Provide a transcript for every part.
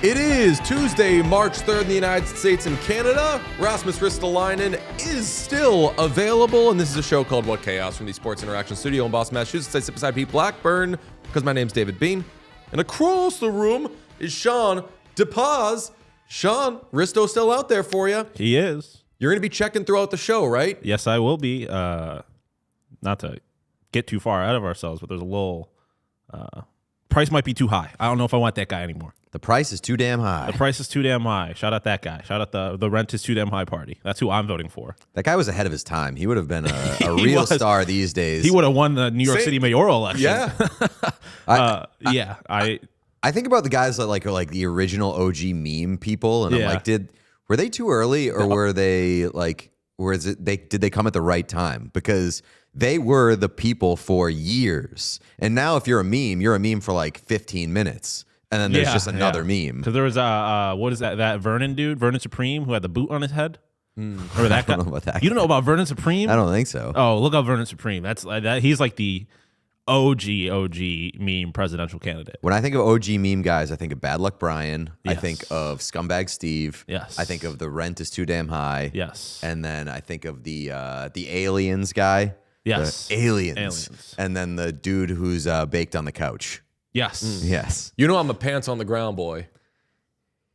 It is Tuesday, March 3rd in the United States and Canada. Rasmus Ristolainen is still available, and this is a show called What Chaos from the Sports Interaction Studio in Boston, Massachusetts. I sit beside Pete Blackburn because my name's David Bean. And across the room is Sean DePaz. Sean, Risto's still out there for you. He is. You're going to be checking throughout the show, right? Yes, I will be. Not to get too far out of ourselves, but there's a little price might be too high. I don't know if I want that guy anymore. The price is too damn high. The price is too damn high. Shout out that guy. Shout out the rent is too damn high party. That's who I'm voting for. That guy was ahead of his time. He would have been a real star these days. He would have won the New York City mayoral election. Yeah. I think about the guys that like are like the original OG meme people, and I'm like, were they too early, or were they like, did they come at the right time? Because they were the people for years, and now if you're a meme for like 15 minutes. And then there's just another meme. Because there was what is that Vernon dude, Vernon Supreme, who had the boot on his head. Remember that guy? I don't know about that. You don't know about Vernon Supreme? I don't think so. Oh, look up Vernon Supreme. That's that. He's like the OG meme presidential candidate. When I think of OG meme guys, I think of Bad Luck Brian. Yes. I think of Scumbag Steve. Yes. I think of the rent is too damn high. Yes. And then I think of the aliens guy. Yes. The aliens. And then the dude who's baked on the couch. Yes. Yes. You know I'm a pants on the ground boy.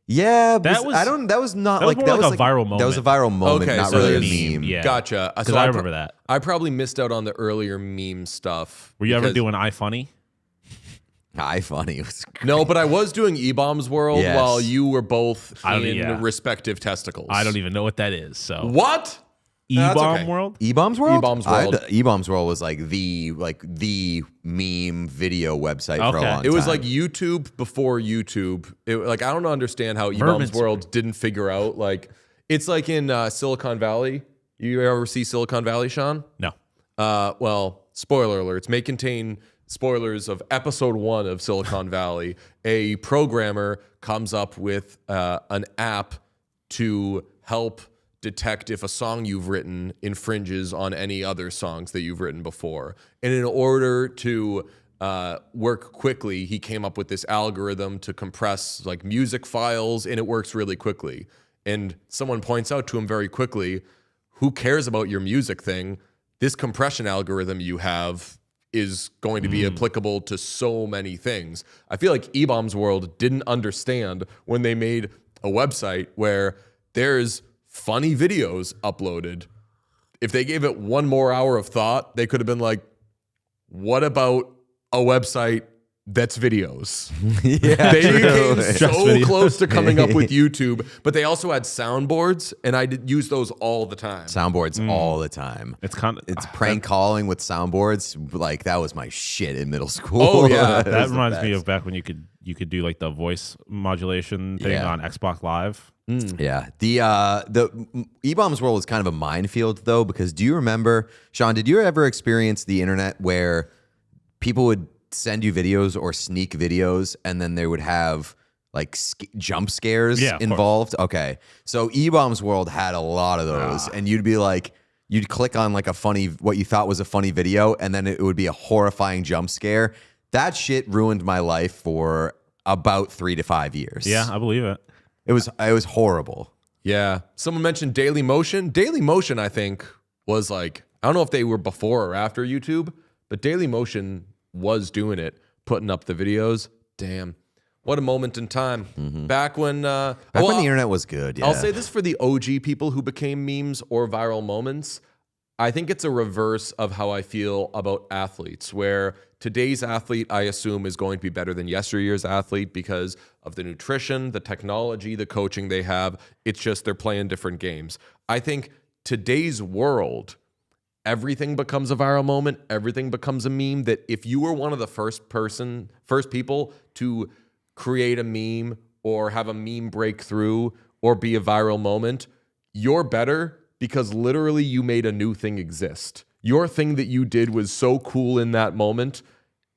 Yeah, that was a viral moment. That was a viral moment, Okay, not so really a there's- meme. Yeah. Gotcha. Because I remember that. I probably missed out on the earlier meme stuff. Were you ever doing iFunny? iFunny was No, but I was doing E-Bombs World Yes. while you were both in yeah. respective testicles. I don't even know what that is. So What? That's E-Bomb okay. World? E-Bombs World? E-Bombs World. E-Bombs World was like the meme video website for a long time. It was like YouTube before YouTube. I don't understand how E-Bombs World didn't figure out. Like, it's like in Silicon Valley. You ever see Silicon Valley, Sean? No. Well, spoiler alerts may contain spoilers of episode 1 of Silicon Valley. A programmer comes up with an app to help detect if a song you've written infringes on any other songs that you've written before. And in order to work quickly, he came up with this algorithm to compress like music files, and it works really quickly. And someone points out to him very quickly, who cares about your music thing? This compression algorithm you have is going to be applicable to so many things. I feel like E-Bombs World didn't understand when they made a website where there's funny videos uploaded. If they gave it one more hour of thought, they could have been like, what about a website that's videos? Yeah, They true. came so close to coming up with YouTube, but they also had soundboards, and I did use those all the time. Soundboards all the time. It's prank calling with soundboards. Like, that was my shit in middle school. Oh, yeah. that reminds me of back when you could do like the voice modulation thing on Xbox Live. Yeah. The E-Bombs World was kind of a minefield, though, because do you remember, Sean, did you ever experience the internet where people would send you videos or sneak videos, and then they would have like jump scares involved? Okay. So E-Bombs World had a lot of those, and you'd be like, you'd click on like what you thought was a funny video, and then it would be a horrifying jump scare. That shit ruined my life for about 3 to 5 years. Yeah, I believe it. It was horrible. Yeah. Someone mentioned Daily Motion. Daily Motion, I think, was like, I don't know if they were before or after YouTube, but Daily Motion was doing it, putting up the videos. Damn. What a moment in time. Back when the internet was good. Yeah. I'll say this for the OG people who became memes or viral moments. I think it's a reverse of how I feel about athletes, where today's athlete, I assume, is going to be better than yesteryear's athlete because of the nutrition, the technology, the coaching they have. It's just they're playing different games. I think today's world, everything becomes a viral moment. Everything becomes a meme. That if you were one of the first people to create a meme or have a meme breakthrough or be a viral moment, you're better because literally you made a new thing exist. Your thing that you did was so cool in that moment.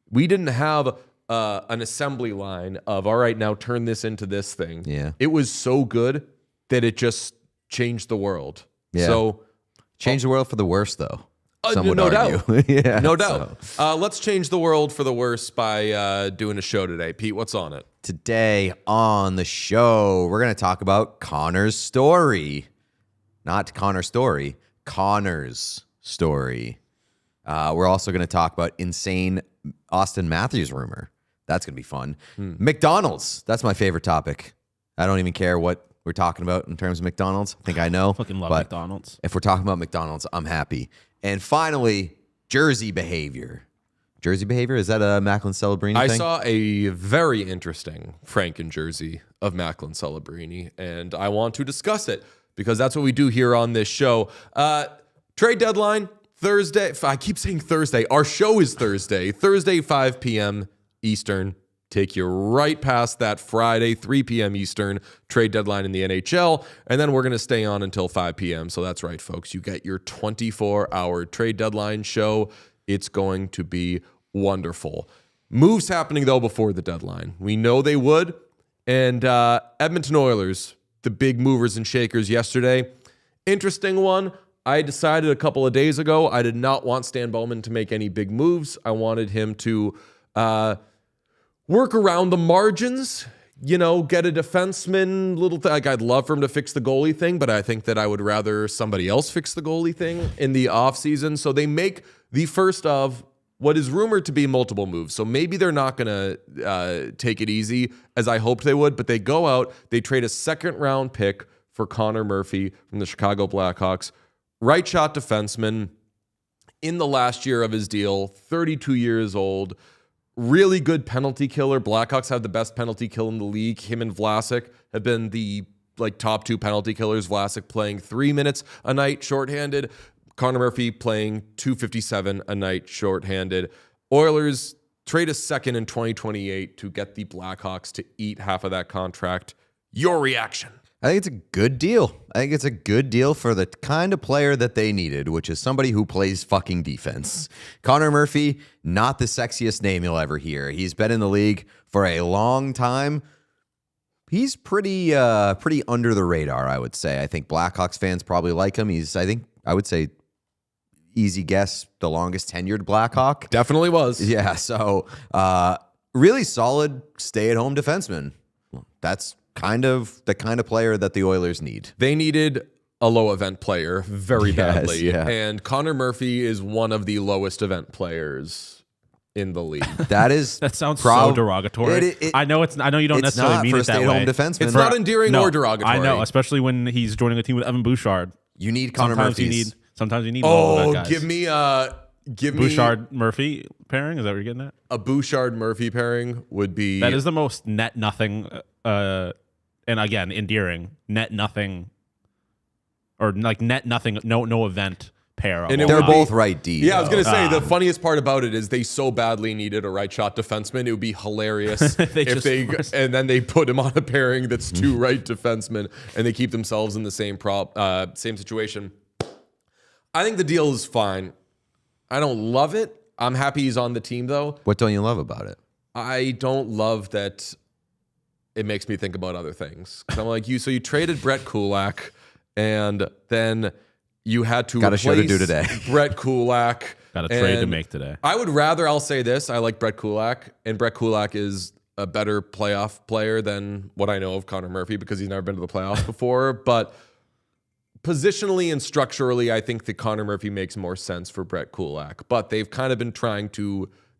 We didn't have an assembly line of, all right, now turn this into this thing. Yeah. It was so good that it just changed the world. Yeah. So Changed the world for the worse, though. Some would no argue. doubt. No doubt. Let's change the world for the worse by doing a show today. Pete, what's on it? Today on the show, we're going to talk about Connor's story. Not Connor's story, Connor's story. We're also going to talk about insane Austin Matthews rumor. That's going to be fun. McDonald's. That's my favorite topic. I don't even care what we're talking about in terms of McDonald's. I think I know. Fucking love but McDonald's. If we're talking about McDonald's, I'm happy. And finally, jersey behavior. Jersey behavior? Is that a Macklin Celebrini thing? I saw a very interesting Franken-jersey of Macklin Celebrini, and I want to discuss it because that's what we do here on this show. Trade deadline, Thursday. I keep saying Thursday. Our show is Thursday. Thursday, 5 p.m. Eastern. Take you right past that Friday, 3 p.m. Eastern trade deadline in the NHL. And then we're going to stay on until 5 p.m. So that's right, folks. You get your 24-hour trade deadline show. It's going to be wonderful. Moves happening, though, before the deadline. We know they would. And Edmonton Oilers, the big movers and shakers yesterday. Interesting one. I decided a couple of days ago I did not want Stan Bowman to make any big moves. I wanted him to work around the margins, get a defenseman, like I'd love for him to fix the goalie thing, but I think that I would rather somebody else fix the goalie thing in the offseason. So they make the first of what is rumored to be multiple moves. So maybe they're not going to take it easy as I hoped they would, but they go out, they trade a second-round pick for Connor Murphy from the Chicago Blackhawks, right shot defenseman in the last year of his deal, 32 years old, really good penalty killer. Blackhawks have the best penalty kill in the league. Him and Vlasic have been the top two penalty killers. Vlasic playing 3 minutes a night shorthanded. Connor Murphy playing 257 a night shorthanded. Oilers trade a second in 2028 to get the Blackhawks to eat half of that contract. Your reaction? I think it's a good deal. I think it's a good deal for the kind of player that they needed, which is somebody who plays fucking defense. Connor Murphy, not the sexiest name you'll ever hear. He's been in the league for a long time. He's pretty under the radar, I would say. I think Blackhawks fans probably like him. I would say, easy guess, the longest tenured Blackhawk. Definitely was. Yeah, so really solid stay-at-home defenseman. That's kind of the kind of player that the Oilers need. They needed a low event player very badly. Yeah. And Connor Murphy is one of the lowest event players in the league. That sounds so derogatory. I know you don't necessarily mean it that way. Defenseman. It's not endearing or derogatory. I know, especially when he's joining a team with Evan Bouchard. You need Connor Murphy. Sometimes you need low event guys. Give me Bouchard Murphy pairing. Is that what you're getting at? A Bouchard Murphy pairing would be. That is the most net nothing. And again, endearing net nothing, or like net nothing, no event pair. And they're both right D. Yeah, I was gonna say the funniest part about it is they so badly needed a right shot defenseman. It would be hilarious and then they put him on a pairing that's two right defensemen, and they keep themselves in the same situation. I think the deal is fine. I don't love it. I'm happy he's on the team though. What don't you love about it? I don't love that. It makes me think about other things. I'm like, so you traded Brett Kulak, and then you had to got a show to do today. Brett Kulak. Got a trade to make today. I'll say this. I like Brett Kulak, and Brett Kulak is a better playoff player than what I know of Connor Murphy because he's never been to the playoffs before. But positionally and structurally, I think that Connor Murphy makes more sense for Brett Kulak. But they've kind of been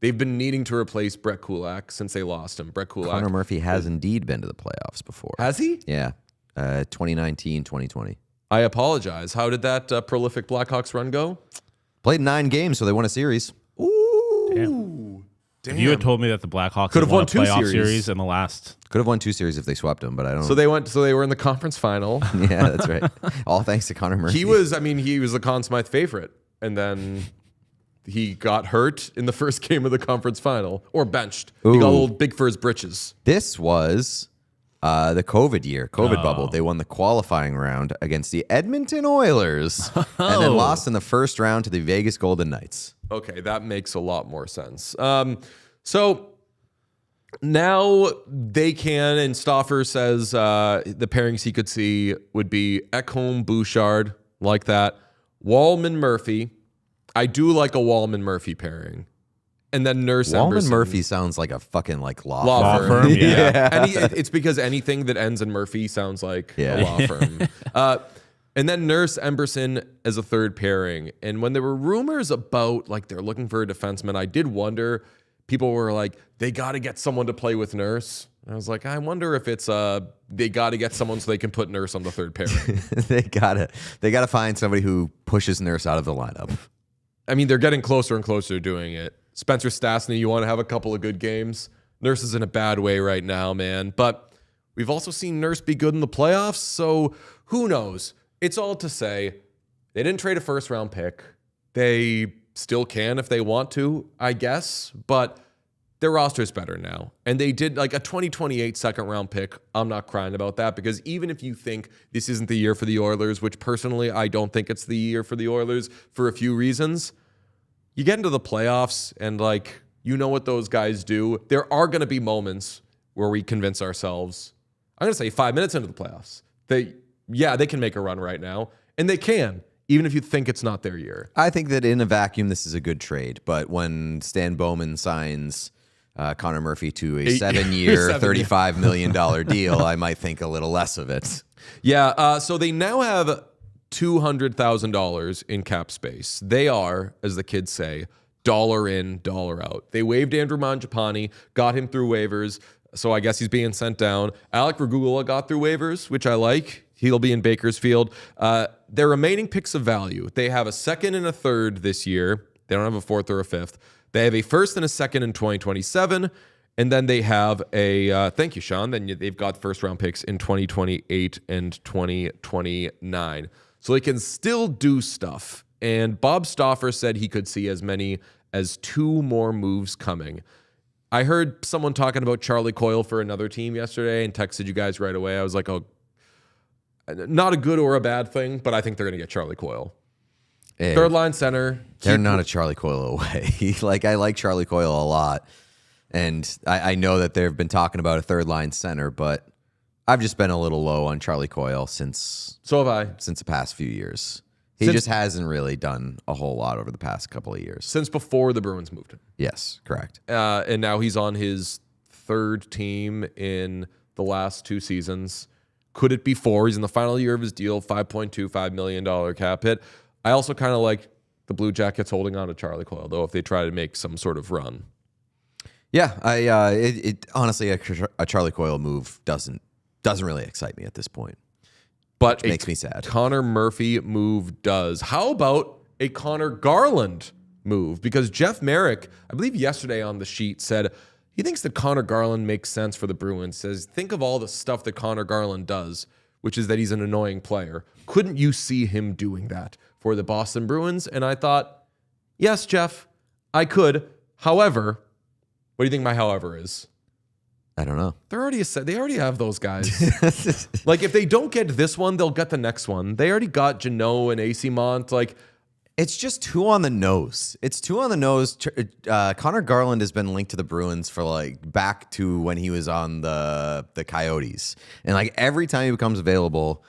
they've been needing to replace Brett Kulak since they lost him. Brett Kulak. Connor Murphy has indeed been to the playoffs before. Has he? Yeah. 2019, 2020. I apologize. How did that prolific Blackhawks run go? Played 9 games, so they won a series. Ooh. Damn. If you had told me that the Blackhawks could have won a playoff series in the last. Could have won 2 series if they swept them, but I don't. So they were in the conference final. Yeah, that's right. All thanks to Connor Murphy. He was the Conn Smythe favorite, and then he got hurt in the first game of the conference final, or benched. He got a little big for his britches. This was the COVID bubble. They won the qualifying round against the Edmonton Oilers and then lost in the first round to the Vegas Golden Knights. Okay, that makes a lot more sense. So now they can, and Stauffer says the pairings he could see would be Ekholm, Bouchard, like that. Wallman, Murphy. I do like a Wallman-Murphy pairing. And then Nurse Wallman Emberson. Murphy sounds like a fucking Law firm, yeah. And it's because anything that ends in Murphy sounds like a law firm. And then Nurse Emberson as a third pairing. And when there were rumors about like they're looking for a defenseman, I did wonder. People were like, they got to get someone to play with Nurse. And I was like, I wonder if it's they got to get someone so they can put Nurse on the third pairing. they gotta find somebody who pushes Nurse out of the lineup. I mean, they're getting closer and closer to doing it. Spencer Stastny, you want to have a couple of good games. Nurse is in a bad way right now, man. But we've also seen Nurse be good in the playoffs, so who knows? It's all to say they didn't trade a first-round pick. They still can if they want to, I guess, but their roster is better now. And they did like a 2028 second-round pick. I'm not crying about that because even if you think this isn't the year for the Oilers, which personally I don't think it's the year for the Oilers for a few reasons, you get into the playoffs and like you know what those guys do. There are going to be moments where we convince ourselves, I'm going to say 5 minutes into the playoffs, they can make a run right now. And they can, even if you think it's not their year. I think that in a vacuum, this is a good trade. But when Stan Bowman signs Connor Murphy to a 7-year, $35 million deal, I might think a little less of it. Yeah, so they now have $200,000 in cap space. They are, as the kids say, dollar in, dollar out. They waived Andrew Mangiapane, got him through waivers, so I guess he's being sent down. Alec Regula got through waivers, which I like. He'll be in Bakersfield. Their remaining picks of value, they have a second and a third this year. They don't have a fourth or a fifth. They have a first and a second in 2027. And then they have a, thank you, Sean, then they've got first-round picks in 2028 and 2029. So they can still do stuff. And Bob Stauffer said he could see as many as 2 more moves coming. I heard someone talking about Charlie Coyle for another team yesterday and texted you guys right away. I was like, oh, not a good or a bad thing, but I think they're going to get Charlie Coyle. Hey, third line center. They're not a Charlie Coyle away. I like Charlie Coyle a lot. And I know that they've been talking about a third line center, but I've just been a little low on Charlie Coyle since the past few years. He just hasn't really done a whole lot over the past couple of years. Since before the Bruins moved him. Yes, correct. And now he's on his third team in the last 2 seasons. Could it be 4? He's in the final year of his deal, $5.25 million cap hit. I also kind of like the Blue Jackets holding on to Charlie Coyle, though, if they try to make some sort of run. Yeah, honestly, a Charlie Coyle move doesn't really excite me at this point. But makes me sad. Connor Murphy move does. How about a Connor Garland move? Because Jeff Merrick, I believe yesterday on the sheet, said he thinks that Connor Garland makes sense for the Bruins. Says, think of all the stuff that Connor Garland does, which is that he's an annoying player. Couldn't you see him doing that for the Boston Bruins? And I thought, yes, Jeff, I could. However, what do you think my however is? I don't know. They already have those guys. Like, if they don't get this one, they'll get the next one. They already got Janot and AC Mont. Like, it's just too on the nose. It's too on the nose. Connor Garland has been linked to the Bruins for like back to when he was on the Coyotes. And like every time he becomes available,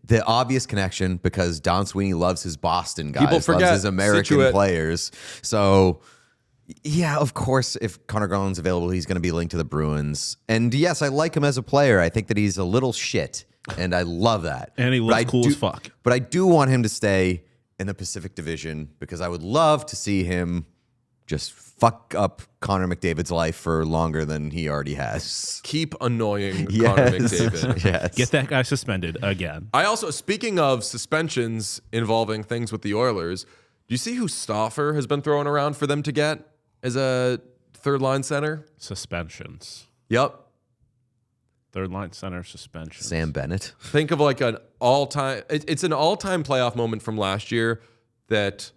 the obvious connection, because Don Sweeney loves his Boston guys, people forget loves his American Situate players. So yeah, of course, if Connor Garland's available, he's going to be linked to the Bruins. And yes, I like him as a player. I think that he's a little shit, and I love that. And he looks cool as fuck. But I do want him to stay in the Pacific Division because I would love to see him just fuck up Connor McDavid's life for longer than he already has. Keep annoying Connor McDavid. Yes. Get that guy suspended again. I also, speaking of suspensions involving things with the Oilers, do you see who Stauffer has been throwing around for them to get as a third line center? Suspensions. Yep. Third line center suspension. Sam Bennett. Think of like an all-time, it's an all-time playoff moment from last year that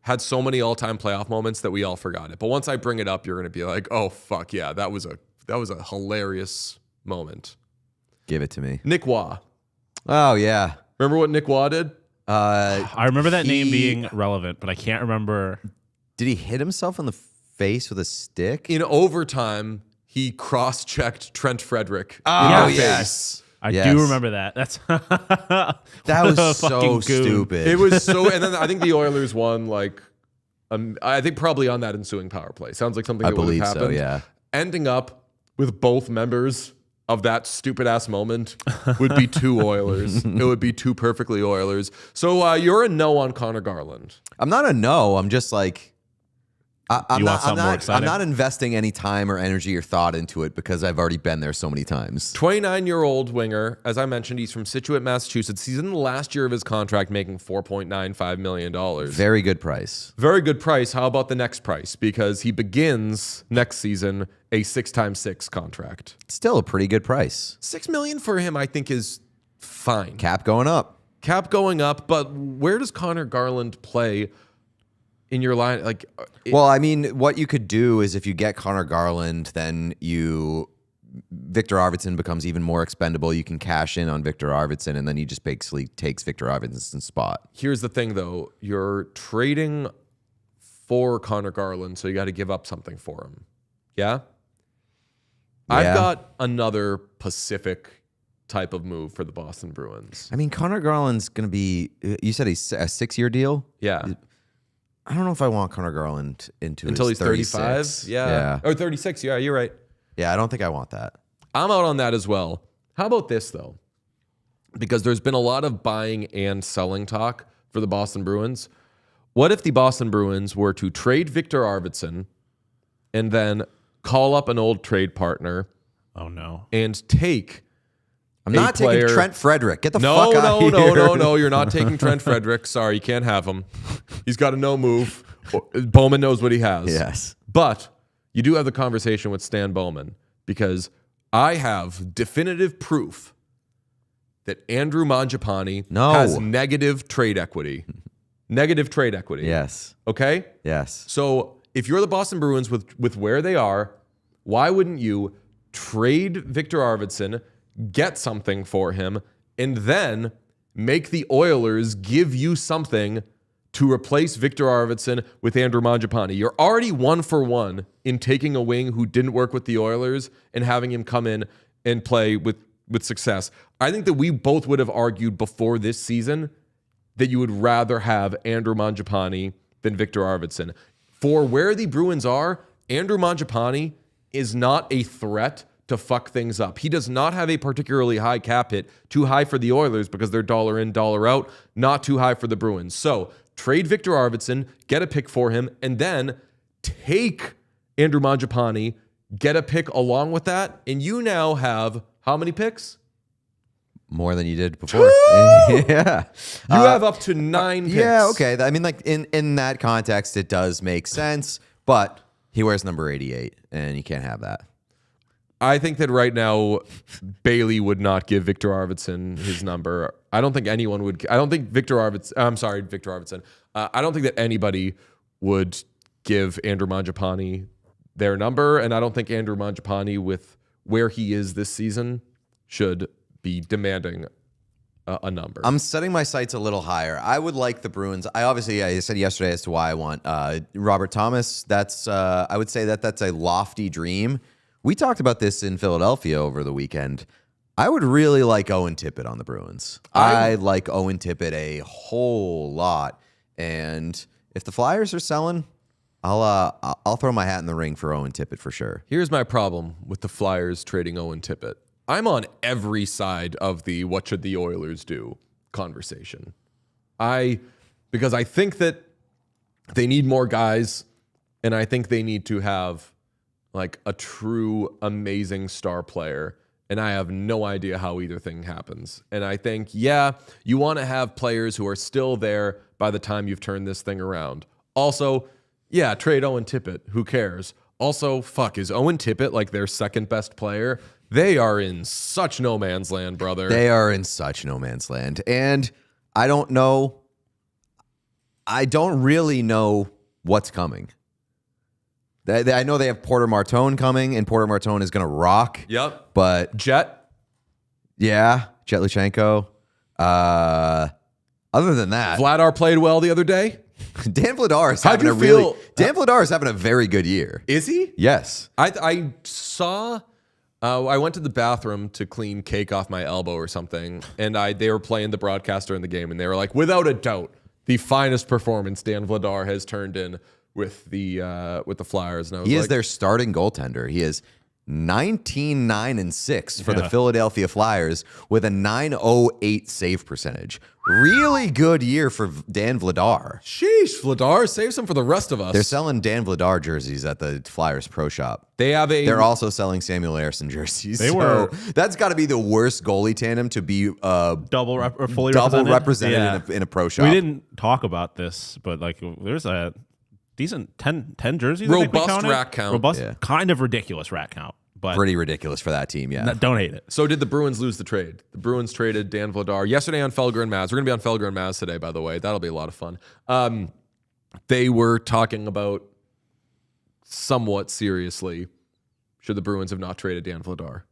had so many all-time playoff moments that we all forgot it. But once I bring it up, you're going to be like, oh, fuck yeah, that was a hilarious moment. Give it to me. Nick Waugh. Oh, yeah. Remember what Nick Waugh did? I remember that name being relevant, but I can't remember. Did he hit himself in the face with a stick? In overtime, he cross-checked Trent Frederick. Oh, in the yes. face. I do remember that. That's that was so stupid. It was so, and then I think the Oilers won like I think probably on that ensuing power play. Sounds like something that would have happened. So, yeah. Ending up with both members of that stupid ass moment would be two Oilers. It would be two perfectly Oilers. So you're a no on Connor Garland. I'm not a no. I'm just like, I'm not investing any time or energy or thought into it because I've already been there so many times. 29-year-old winger. As I mentioned, he's from Situate, Massachusetts. He's in the last year of his contract making $4.95 million. Very good price. Very good price. How about the next price? Because he begins next season a 6x6 contract. Still a pretty good price. $6 million for him, I think, is fine. Cap going up. But where does Connor Garland play in your line? Well, I mean, what you could do is if you get Connor Garland, then Victor Arvidsson becomes even more expendable. You can cash in on Victor Arvidsson, and then he just basically takes Victor Arvidsson's spot. Here's the thing, though. You're trading for Connor Garland, so you got to give up something for him. Yeah? I've got another Pacific type of move for the Boston Bruins. I mean, Connor Garland's going to be, you said he's a 6-year deal? Yeah. I don't know if I want Connor Garland until he's 35. Yeah. Or 36. Yeah, you're right. Yeah, I don't think I want that. I'm out on that as well. How about this, though? Because there's been a lot of buying and selling talk for the Boston Bruins. What if the Boston Bruins were to trade Victor Arvidsson and then call up an old trade partner? Oh, no. And take I'm not taking Trent Frederick. Get the fuck out of here. No. You're not taking Trent Frederick. Sorry, you can't have him. He's got a no move. Bowman knows what he has. Yes. But you do have the conversation with Stan Bowman because I have definitive proof that Andrew Mangiapane has negative trade equity. Negative trade equity. Yes. Okay? Yes. So if you're the Boston Bruins with where they are, why wouldn't you trade Victor Arvidsson, get something for him, and then make the Oilers give you something to replace Victor Arvidsson with Andrew Mangiapane? You're already 1-for-1 in taking a wing who didn't work with the Oilers and having him come in and play with success. I think that we both would have argued before this season that you would rather have Andrew Mangiapane than Victor Arvidsson. For where the Bruins are, Andrew Mangiapane is not a threat to fuck things up. He does not have a particularly high cap hit. Too high for the Oilers because they're dollar in, dollar out. Not too high for the Bruins. So trade Victor Arvidsson, get a pick for him, and then take Andrew Mangiapane, get a pick along with that, and you now have how many picks? More than you did before. Yeah. You have up to 9 picks. Yeah, okay. I mean, like in that context, it does make sense, but he wears number 88, and you can't have that. I think that right now, Bailey would not give Victor Arvidsson his number. I don't think anyone would. I don't think Victor Arvidsson. I don't think that anybody would give Andrew Mangiapane their number, and I don't think Andrew Mangiapane, with where he is this season, should be demanding a number. I'm setting my sights a little higher. I would like the Bruins. I said yesterday as to why I want Robert Thomas. I would say that's a lofty dream. We talked about this in Philadelphia over the weekend. I would really like Owen Tippett on the Bruins. I like Owen Tippett a whole lot. And if the Flyers are selling, I'll throw my hat in the ring for Owen Tippett for sure. Here's my problem with the Flyers trading Owen Tippett. I'm on every side of the what should the Oilers do conversation. Because I think that they need more guys, and I think they need to have like a true amazing star player, and I have no idea how either thing happens. And I think, you want to have players who are still there by the time you've turned this thing around. Also, trade Owen Tippett. Who cares? Also, is Owen Tippett like their second best player? They are in such no man's land, brother. They are in such no man's land. And I don't know. I don't really know what's coming. I know they have Porter Martone coming, and Porter Martone is going to rock. Yep. But Jet Luchenko. Other than that, Vladar played well the other day. Dan Vladar is having Vladar is having a very good year. Is he? Yes. I saw. I went to the bathroom to clean cake off my elbow or something, and they were playing the broadcaster in the game, and they were like, without a doubt, the finest performance Dan Vladar has turned in with the Flyers. And I was He like, is their starting goaltender. He is 19-9-6 for the Philadelphia Flyers with a .908 save percentage. Really good year for Dan Vladar. sheesh, Vladar saves him for the rest of us. They're selling Dan Vladar jerseys at the Flyers Pro Shop. They're also selling Samuel Ersson jerseys. That's got to be the worst goalie tandem to be fully represented in a pro shop. We didn't talk about this, but like there's a decent 10 jerseys. Robust rack count. Robust, kind of ridiculous rack count. But pretty ridiculous for that team, yeah. Don't hate it. So did the Bruins lose the trade? The Bruins traded Dan Vladar yesterday on Felger and Maz. We're going to be on Felger and Maz today, by the way. That'll be a lot of fun. They were talking about somewhat seriously, should the Bruins have not traded Dan Vladar?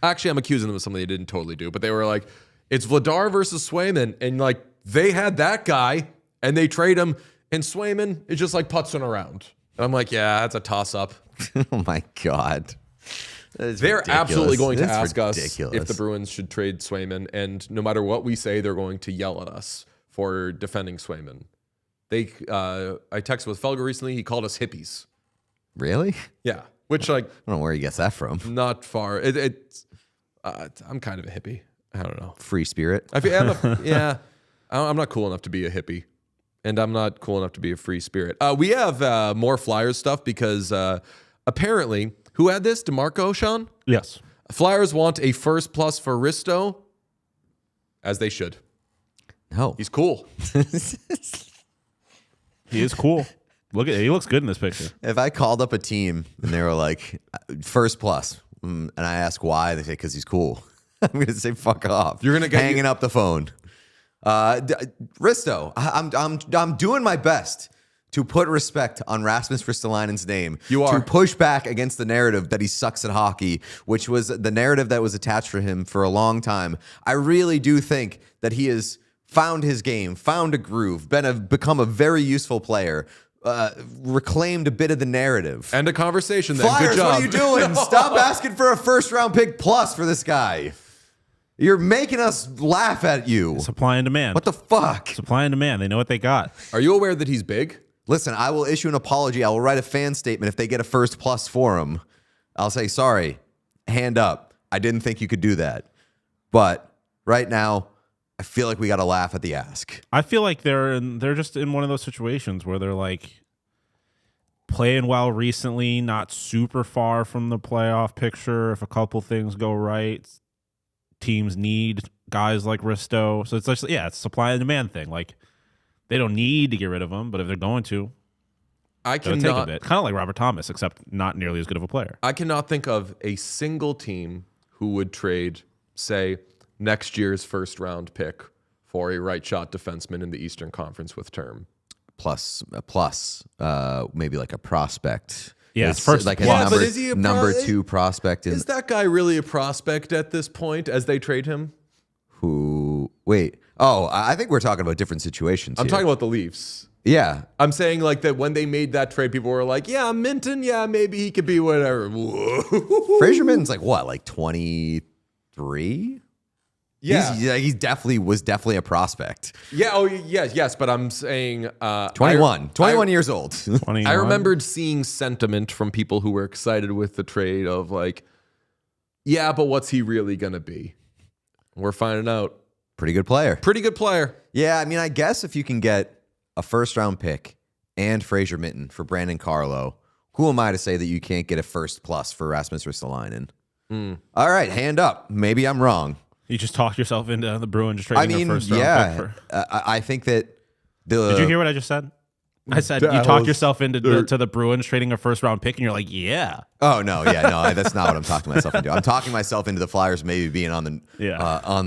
Actually, I'm accusing them of something they didn't totally do, but they were like, it's Vladar versus Swayman, and like they had that guy, and they trade him, and Swayman is just like putzing around. And I'm like, yeah, that's a toss-up. Oh my God. They're ridiculous. absolutely going to That's ask ridiculous. us if the Bruins should trade Swayman, and no matter what we say, they're going to yell at us for defending Swayman. I texted with Felger recently. He called us hippies. Really? Yeah, which like I don't know where he gets that from. not far. I'm kind of a hippie. I don't know. Free spirit. I'm not cool enough to be a hippie, and I'm not cool enough to be a free spirit. We have more Flyers stuff because apparently. Who had this? DeMarco, Sean? Yes. Flyers want a first plus for Risto, as they should. No. He's cool. He is cool. He looks good in this picture. If I called up a team and they were like, first plus, and I ask why, they say, because he's cool. I'm going to say, fuck off. You're going to hanging up the phone. Risto, I'm doing my best to put respect on Rasmus Ristolainen's name. You are. To push back against the narrative that he sucks at hockey, which was the narrative that was attached for him for a long time. I really do think that he has found his game, found a groove, become a very useful player, reclaimed a bit of the narrative. End of conversation then. Flyers, Good job. what are you doing? Stop asking for a first-round pick plus for this guy. You're making us laugh at you. Supply and demand. What the fuck? Supply and demand. They know what they got. Are you aware that he's big? Listen, I will issue an apology. I will write a fan statement if they get a first plus for him. I'll say, sorry, hand up. I didn't think you could do that. But right now, I feel like we got to laugh at the ask. I feel like they're just in one of those situations where they're like playing well recently, not super far from the playoff picture. If a couple things go right, teams need guys like Risto. So it's like, it's a supply and demand thing. Like, they don't need to get rid of him, but if they're going to, I take a bit. Kind of like Robert Thomas, except not nearly as good of a player. I cannot think of a single team who would trade, say, next year's first round pick for a right shot defenseman in the Eastern Conference with term. Plus, maybe like a prospect. Yeah, it's first. Like but is he a number two prospect. Is that guy really a prospect at this point as they trade him? Wait. Oh, I think we're talking about different situations. I'm talking about the Leafs. Yeah. I'm saying like that when they made that trade, people were like, yeah, Minton, yeah, maybe he could be whatever. Fraser Minton's like what, like 23? Yeah. He's definitely a prospect. Yeah, yes, but I'm saying 21 years old. 21. I remembered seeing sentiment from people who were excited with the trade of like, yeah, but what's he really going to be? We're finding out. Pretty good player. Yeah, I mean, I guess if you can get a first-round pick and Fraser Minton for Brandon Carlo, who am I to say that you can't get a first plus for Rasmus Ristolainen? All right, hand up. Maybe I'm wrong. You just talked yourself into the Bruins trading their first round pick for. I think that Did you hear what I just said? I said you talked yourself into to the Bruins trading a first round pick, and you're like, yeah. Oh no, that's not what I'm talking myself into. I'm talking myself into the Flyers maybe being on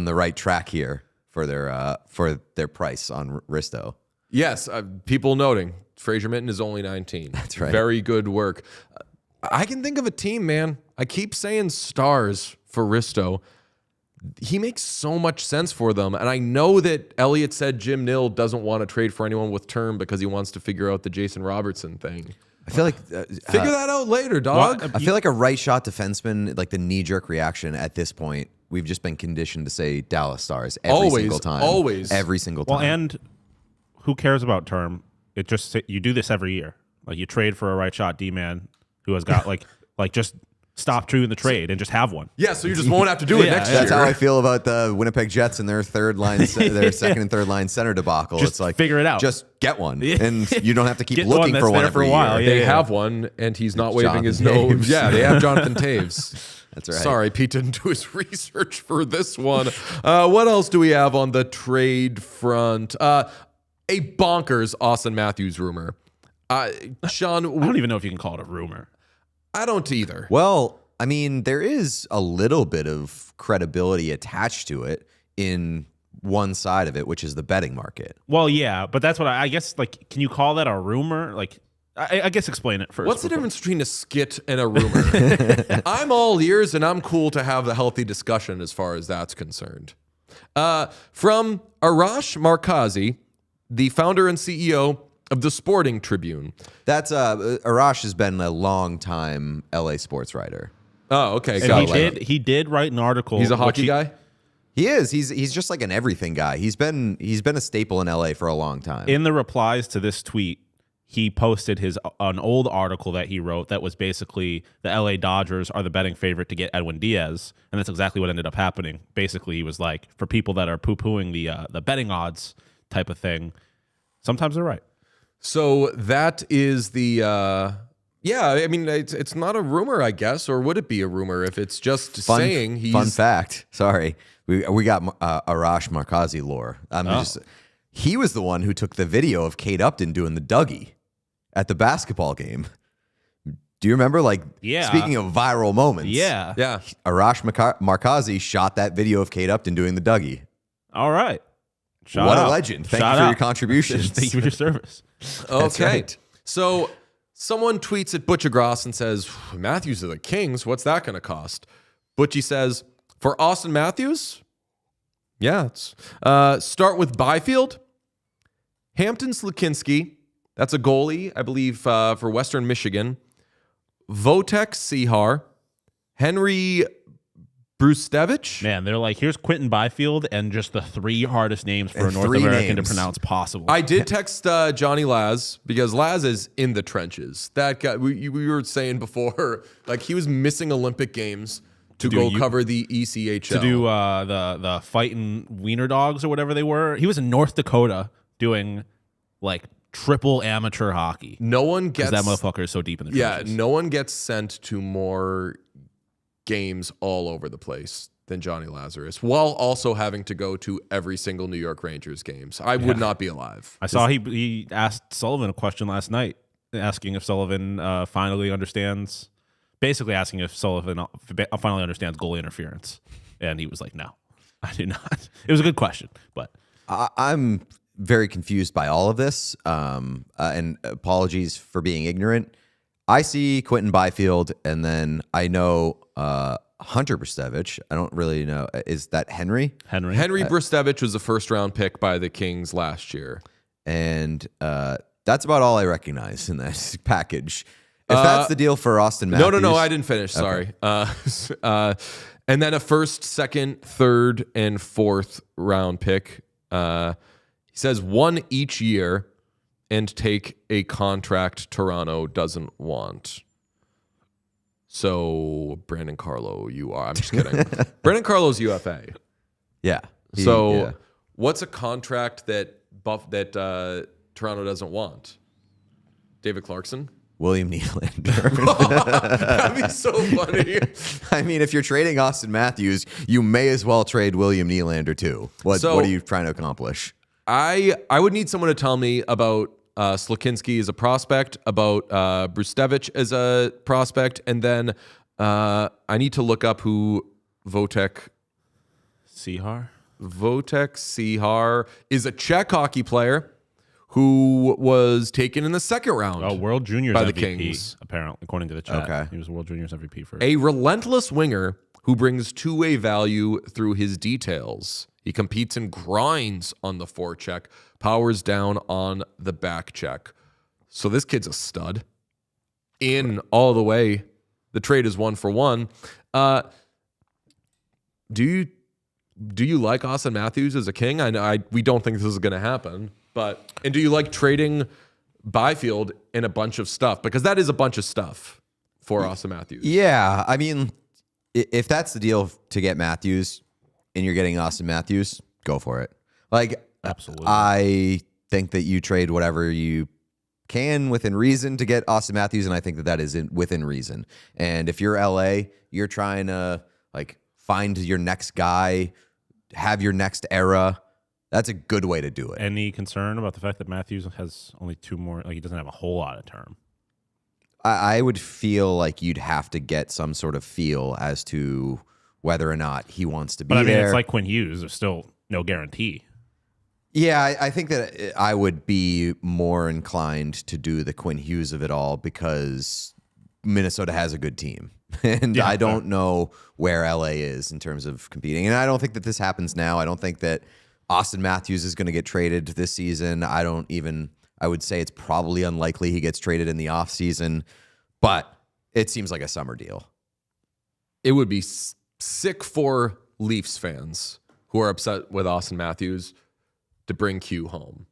the right track here for their price on Risto. Yes, people noting Fraser Minton is only 19. That's right. Very good work. I can think of a team, man. I keep saying stars for Risto. He makes so much sense for them. And I know that Elliot said Jim Nill doesn't want to trade for anyone with term because he wants to figure out the Jason Robertson thing. I feel like figure that out later, dog. I feel like a right shot defenseman, like the knee-jerk reaction at this point, we've just been conditioned to say Dallas Stars every single time. Every single time. Well, and who cares about term? It just you do this every year. Like you trade for a right shot D-man who has got like just stop doing the trade and just have one. Yeah, so you just won't have to do it next year. That's how I feel about the Winnipeg Jets and their third line, their second and third line center debacle. Just it's like figure it out. Just get one, and you don't have to keep Get looking one for that's one there every for a while. year. They have one, and he's not waving his Jonathan nose. Taves. Yeah, they have Jonathan Taves. That's right. Sorry, Pete didn't do his research for this one. What else do we have on the trade front? A bonkers Austin Matthews rumor. Sean, I don't even know if you can call it a rumor. I don't either. Well, I mean, there is a little bit of credibility attached to it in one side of it, which is the betting market. Well, yeah, but that's what I guess. Like, can you call that a rumor? Like, I guess explain it first. What's the difference between a skit and a rumor? I'm all ears, and I'm cool to have the healthy discussion as far as that's concerned. From Arash Markazi, the founder and CEO of the Sporting Tribune. That's Arash has been a long time LA sports writer. Oh, okay. And he did write an article. He's a hockey guy? He is. He's just like an everything guy. He's been a staple in LA for a long time. In the replies to this tweet, he posted an old article that he wrote that was basically the LA Dodgers are the betting favorite to get Edwin Diaz, and that's exactly what ended up happening. Basically, he was like, for people that are poo-pooing the betting odds type of thing, sometimes they're right. So that is the I mean, it's not a rumor, I guess, or would it be a rumor if it's just saying he's... Fun fact. Sorry. We got Arash Markazi lore. He was the one who took the video of Kate Upton doing the Dougie at the basketball game. Do you remember? Like, speaking of viral moments. Yeah. Arash Markazi shot that video of Kate Upton doing the Dougie. All right. What a legend. Thank you for your contributions. Thank you for your service. Okay. Right. So someone tweets at Butchagross and says, Matthews of the Kings, what's that going to cost? Butchie says, for Austin Matthews? Yeah. It's, start with Byfield. Hampton Slukinski. That's a goalie, I believe, for Western Michigan. Votek Sihar. Henry Brustevich. Man, they're like, here's Quentin Byfield and just the three hardest names for a North three American names to pronounce possible. I did text Johnny Laz because Laz is in the trenches. That guy, we were saying before, like he was missing Olympic Games to go cover the ECHL. To do the fighting wiener dogs or whatever they were. He was in North Dakota doing like triple amateur hockey. No one gets... That motherfucker is so deep in the trenches. Yeah, no one gets sent to more games all over the place than Johnny Lazarus, while also having to go to every single New York Rangers games. I would not be alive. I saw he asked Sullivan a question last night, asking if Sullivan finally understands, basically asking if Sullivan finally understands goalie interference. And he was like, no, I do not. It was a good question, but I'm very confused by all of this, and apologies for being ignorant. I see Quentin Byfield, and then I know Hunter Brustevich. I don't really know. Is that Henry? Henry Brustevich was a first-round pick by the Kings last year. And that's about all I recognize in that package. If that's the deal for Austin Matthews. No, I didn't finish. Sorry. And then a first, second, third, and fourth round pick. He says one each year and take a contract Toronto doesn't want. So Brandon Carlo, I'm just kidding. Brandon Carlo's UFA. Yeah. What's a contract that Toronto doesn't want? David Clarkson? William Nylander. That'd be so funny. I mean, if you're trading Austin Matthews, you may as well trade William Nylander too. What are you trying to accomplish? I would need someone to tell me about Slukinski as a prospect, about Brustevich as a prospect, and then I need to look up who Votek Sihar is. A Czech hockey player who was taken in the second round. Oh, World Juniors by MVP, the Kings, apparently, according to the chat. Okay. He was World Juniors MVP first. A relentless winger who brings two-way value through his details. He competes and grinds on the forecheck, powers down on the back check. So this kid's a stud. In all the way. The trade is 1-for-1. Do you like Austin Matthews as a King? We don't think this is going to happen. And do you like trading Byfield and a bunch of stuff, because that is a bunch of stuff for Austin Matthews. Yeah, I mean, if that's the deal to get Matthews and you're getting Austin Matthews, go for it. Like, Absolutely. I think that you trade whatever you can within reason to get Austin Matthews, and I think that that is within reason. And if you're LA, you're trying to like find your next guy, have your next era. That's a good way to do it. Any concern about the fact that Matthews has only 2 more? Like, he doesn't have a whole lot of term. I would feel like you'd have to get some sort of feel as to whether or not he wants to be But I mean, there. it's like Quinn Hughes. There's still no guarantee. Yeah, I think that I would be more inclined to do the Quinn Hughes of it all because Minnesota has a good team. And Yeah, I don't know where LA is in terms of competing. And I don't think that this happens now. I don't think that Austin Matthews is going to get traded this season. I would say it's probably unlikely he gets traded in the offseason, but it seems like a summer deal. It would be sick for Leafs fans who are upset with Austin Matthews to bring Q home.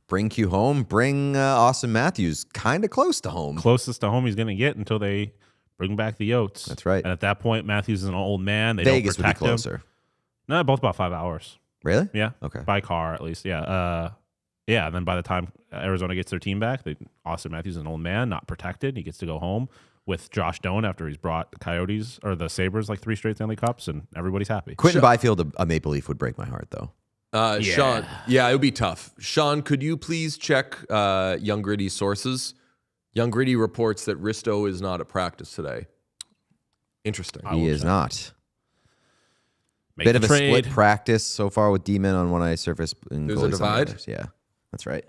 Bring Q home, bring Austin Matthews kind of close to home. Closest to home he's going to get until they bring back the Yotes. That's right. And at that point, Matthews is an old man. They Vegas don't would be protect him. closer. No, both about 5 hours. Really? Yeah. Okay. By car, at least. Yeah. Yeah. And then by the time Arizona gets their team back, Austin Matthews is an old man, not protected. He gets to go home with Josh Doan after he's brought the Coyotes or the Sabres like 3 straight Stanley Cups, and everybody's happy. Quentin Byfield, a Maple Leaf, would break my heart, though. Sean, it would be tough. Sean, could you please check Young Gritty's sources? Young Gritty reports that Risto is not at practice today. Interesting. He is not. Make Bit the of a trade. split practice so far with D-men on one eye surface. There's a divide? Yeah, that's right.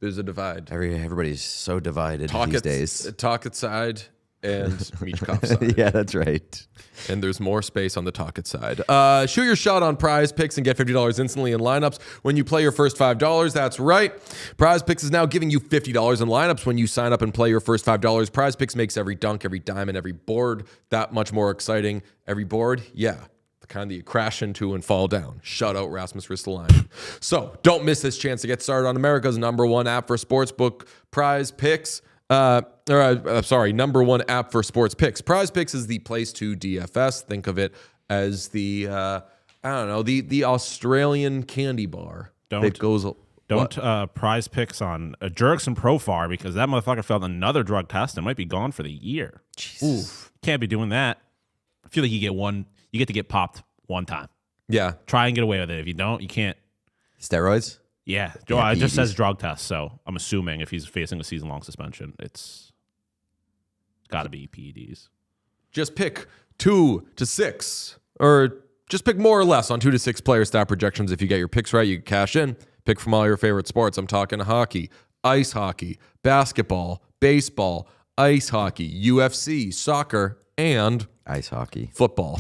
There's a divide. Everybody's so divided these days. Talkett side and Michkov side. Yeah, that's right. And there's more space on the Talkett side. Shoot your shot on Prize Picks and get $50 instantly in lineups when you play your first $5. That's right. Prize Picks is now giving you $50 in lineups when you sign up and play your first $5. Prize Picks makes every dunk, every diamond, every board that much more exciting. Every board, yeah. The kind that you crash into and fall down. Shout out Rasmus Ristolainen. So don't miss this chance to get started on America's #1 app for sportsbook Prize Picks. Number 1 app for sports picks. Prize Picks is the place to DFS. Think of it as the Australian candy bar. Don't Prize Picks on Jerks and Profar because that motherfucker failed another drug test and might be gone for the year. Jesus. Can't be doing that. I feel like you get to get popped one time. Yeah. Try and get away with it. If you don't, you can't. Steroids? Yeah. Yeah, It just PEDs. says drug test, so I'm assuming if he's facing a season-long suspension, it's got to be PEDs. Just pick 2 to 6, or just pick more or less on 2 to 6 player stat projections. If you get your picks right, you can cash in. Pick from all your favorite sports. I'm talking hockey, ice hockey, basketball, baseball, ice hockey, UFC, soccer, and Ice hockey. football.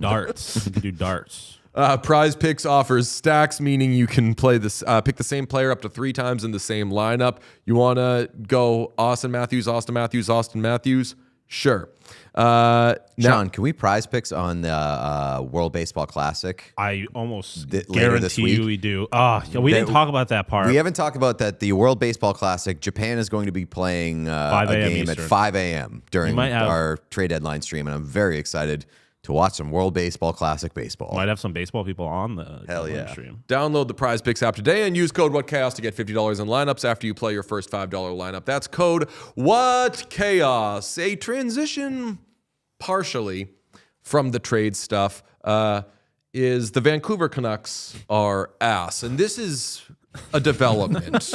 Darts. You can do darts. Prize Picks offers stacks, meaning you can play this. Pick the same player up to 3 times in the same lineup. You want to go Austin Matthews? Sure. Sean, can we Prize Picks on the World Baseball Classic? I almost Later this guarantee week? you we do. We didn't talk about that part. We haven't talked about that. The World Baseball Classic, Japan is going to be playing a 5 a.m. game at Eastern. 5 a.m. during might have- our trade deadline stream, and I'm very excited to watch some World Baseball Classic baseball. Might have some baseball people on the Hell yeah. stream. Download the Prize Picks app today and use code WhatChaos to get $50 in lineups after you play your first $5 lineup. That's code WhatChaos. A transition partially from the trade stuff is the Vancouver Canucks are ass. And this is a development.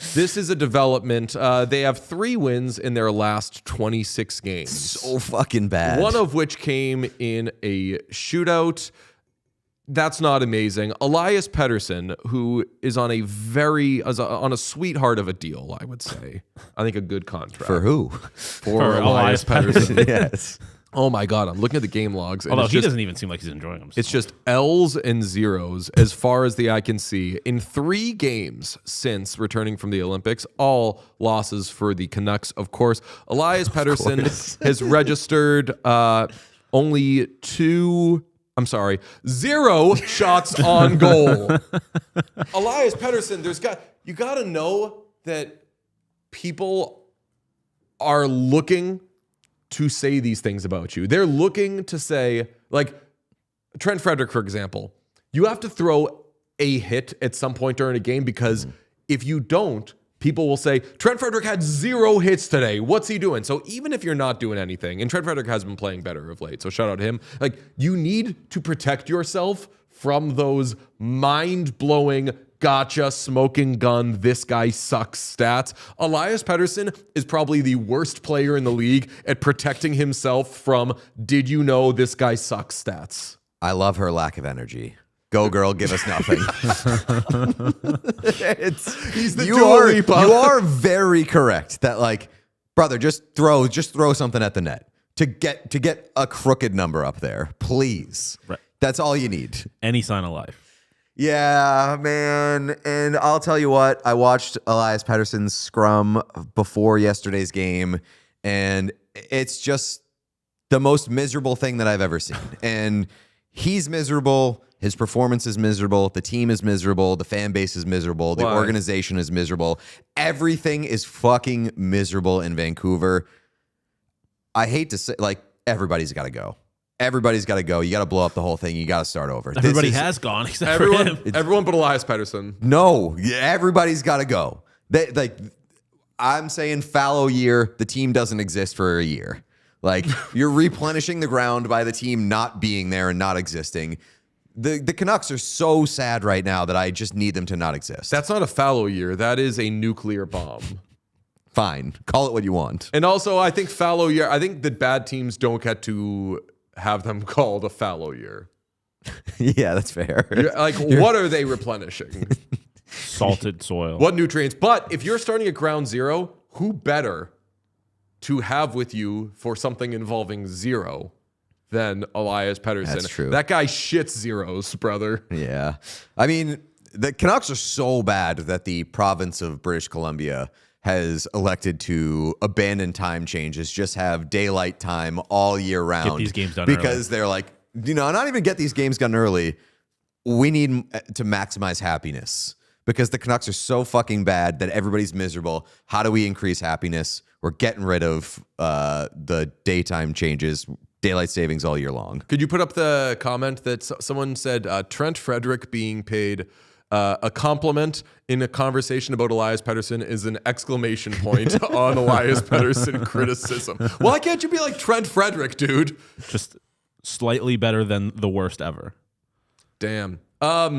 They have 3 wins in their last 26 games. So fucking bad. One of which came in a shootout. That's not amazing. Elias Pettersson, who is on a sweetheart of a deal, I would say. I think a good contract. For who? For Elias Pettersson. Yes. Oh my God, I'm looking at the game logs. And Although it's he just, doesn't even seem like he's enjoying himself. it's just L's and zeros as far as the eye can see. In 3 games since returning from the Olympics, all losses for the Canucks, of course. Elias Pettersson has registered only 0 shots on goal. Elias Pettersson, you got to know that people are looking to say these things about you. They're looking to say, like Trent Frederick, for example, you have to throw a hit at some point during a game because if you don't, people will say, Trent Frederick had 0 hits today. What's he doing? So even if you're not doing anything, and Trent Frederick has been playing better of late, so shout out to him. Like, you need to protect yourself from those mind-blowing, gotcha, smoking gun, this guy sucks stats. Elias Pettersson is probably the worst player in the league at protecting himself from, did you know this guy sucks stats? I love her lack of energy. Go, girl, give us nothing. He's the you Dua Lipa. You are very correct that, like, brother, just throw something at the net to get a crooked number up there, please. Right. That's all you need. Any sign of life. Yeah, man. And I'll tell you what, I watched Elias Pettersson's scrum before yesterday's game, and it's just the most miserable thing that I've ever seen. And he's miserable. His performance is miserable. The team is miserable. The fan base is miserable. The organization is miserable. Everything is fucking miserable in Vancouver. I hate to say, like, everybody's got to go. Everybody's got to go. You got to blow up the whole thing. You got to start over. Everybody has gone except for him. Everyone but Elias Pettersson. No, everybody's got to go. I'm saying fallow year. The team doesn't exist for a year. Like, you're replenishing the ground by the team not being there and not existing. The Canucks are so sad right now that I just need them to not exist. That's not a fallow year. That is a nuclear bomb. Fine. Call it what you want. And also, I think fallow year, I think that bad teams don't get to have them called a fallow year. Yeah, that's fair. What are they replenishing? Salted soil. What nutrients? But if you're starting at ground zero, who better to have with you for something involving zero than Elias Pettersson? That's true. That guy shits zeros, brother. Yeah. I mean, the Canucks are so bad that the province of British Columbia has elected to abandon time changes, just have daylight time all year round. Get these games done because they're like, not even get these games done early. We need to maximize happiness because the Canucks are so fucking bad that everybody's miserable. How do we increase happiness? We're getting rid of the daytime changes, daylight savings all year long. Could you put up the comment that someone said Trent Frederick being paid a compliment in a conversation about Elias Pettersson is an exclamation point on Elias Pettersson criticism? Why can't you be like Trent Frederick, dude? Just slightly better than the worst ever. Damn. By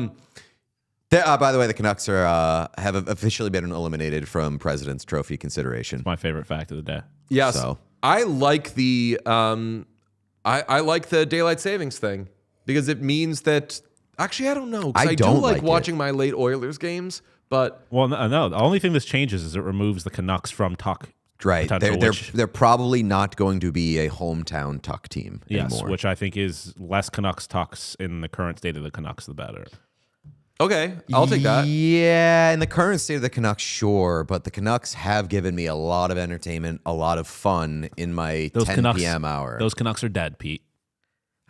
the way, the Canucks have officially been eliminated from President's Trophy consideration. My favorite fact of the day. Yes, So. I like the I like the daylight savings thing because it means that. Actually, I don't know. I don't do like like watching my late Oilers games, but Well, no. The only thing this changes is it removes the Canucks from Tuck. Right. potential, They're probably not going to be a hometown Tuck team anymore. Which I think is less Canucks Tucks in the current state of the Canucks, the better. okay, I'll take that. Yeah, in the current state of the Canucks, sure, but the Canucks have given me a lot of entertainment, a lot of fun in my 10 p.m. hour. Those Canucks are dead, Pete.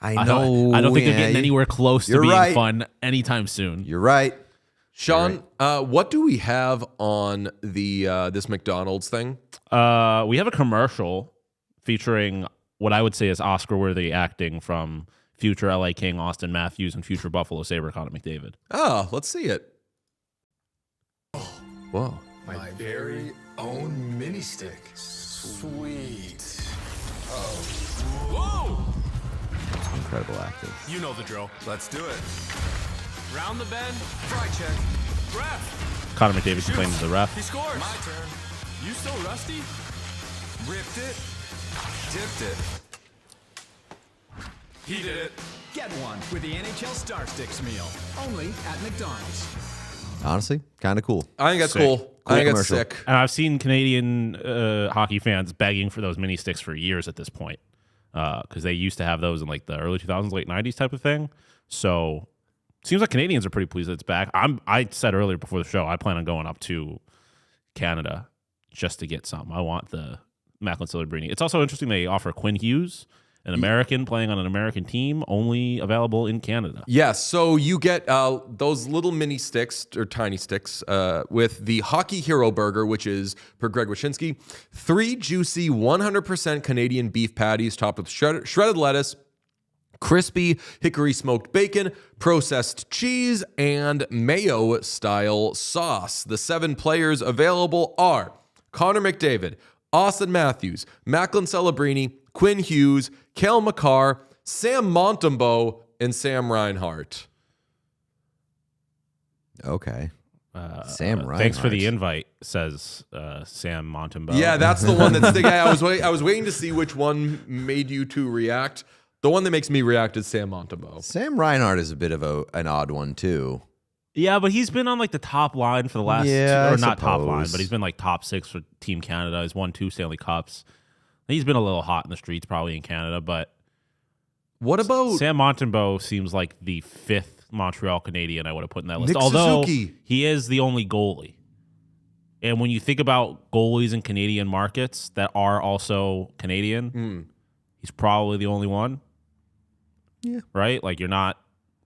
I know. I don't think they're getting anywhere close to You're being right. fun anytime soon. You're right. Sean, what do we have on the this McDonald's thing? We have a commercial featuring what I would say is Oscar-worthy acting from future LA King Austin Matthews and future Buffalo Sabre Connor McDavid. Oh, let's see it. Whoa. My very own mini stick. Sweet. Whoa! Incredible acting. You know the drill. Let's do it. Round the bend. Fry check. Ref. Connor McDavid complaining to the ref. He scores. My turn. You still rusty? Ripped it. Dipped it. He did it. Get one with the NHL Star Sticks meal. Only at McDonald's. Honestly, kind of cool. I think that's Sick. cool. I think that's commercial. sick. And I've seen Canadian hockey fans begging for those mini sticks for years at this point because they used to have those in like the early 2000s, late 90s type of thing. So seems like Canadians are pretty pleased that it's back. I said earlier before the show, I plan on going up to Canada just to get some. I want the Macklin Celebrini. It's also interesting they offer Quinn Hughes An American playing on an American team, only available in Canada. Yes, so you get those little mini sticks or tiny sticks with the Hockey Hero Burger, which is per Greg Wyshynski, 3 juicy 100% Canadian beef patties topped with shredded lettuce, crispy hickory smoked bacon, processed cheese, and mayo-style sauce. The 7 players available are Connor McDavid, Austin Matthews, Macklin Celebrini, Quinn Hughes, Cale Makar, Sam Montembeault, and Sam Reinhart. Okay. Sam Reinhart. Thanks for the invite, says Sam Montembeault. Yeah, that's the one that's the guy. I was waiting to see which one made you two react. The one that makes me react is Sam Montembeault. Sam Reinhart is a bit of an odd one, too. Yeah, but he's been on like the top line for the last, Yeah, or not top suppose. line, but he's been like top 6 for Team Canada. He's won 2 Stanley Cups. He's been a little hot in the streets, probably in Canada. But What about Sam Montembeault seems like the 5th Montreal Canadian I would have put in that list. Nick Although Suzuki? he is the only goalie. And when you think about goalies in Canadian markets that are also Canadian, he's probably the only one. Yeah. Right? Like you're not,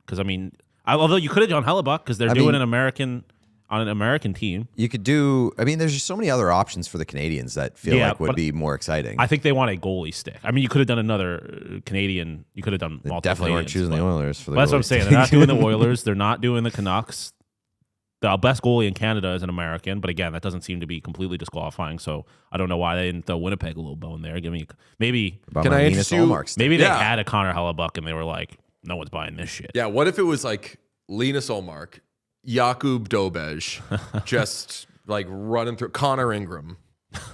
because I mean, although you could have done Hellebuck because they're I doing mean- an American on an American team. You could do, I mean, there's just so many other options for the Canadians that feel Yeah, like would but be more exciting. I think they want a goalie stick. I mean, you could have done another Canadian. You could have done multiple. Definitely weren't Canadians, choosing the but- Oilers for the Well, that's what I'm goalie saying. stick. They're not doing the Oilers. They're not doing the Canucks. The best goalie in Canada is an American, but again, that doesn't seem to be completely disqualifying. So I don't know why they didn't throw Winnipeg a little bone there. Give me maybe About Can my I Linus interest you- Ullmark stick. maybe they Yeah. had a Connor Hellebuck and they were like, no one's buying this shit. Yeah, what if it was like Linus Ullmark, Jakub Dobej, just like running through Connor Ingram?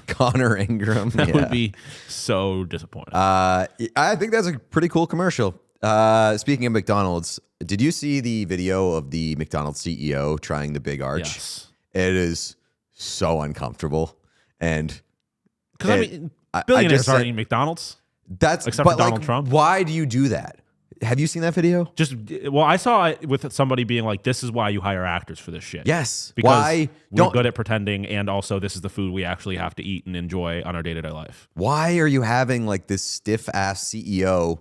Connor Ingram. That yeah. would be so disappointing. I think that's a pretty cool commercial. Speaking of McDonald's, did you see the video of the McDonald's CEO trying the big arch? Yes. It is so uncomfortable. And Because I it- mean, I billionaires just aren't said- eating McDonald's. that's Except but for Donald like, Trump. Why do you do that? Have you seen that video? Just well, I saw it with somebody being like, "This is why you hire actors for this shit." Yes. because Why we're don't good at pretending, and also this is the food we actually have to eat and enjoy on our day-to-day life. Why are you having like this stiff ass CEO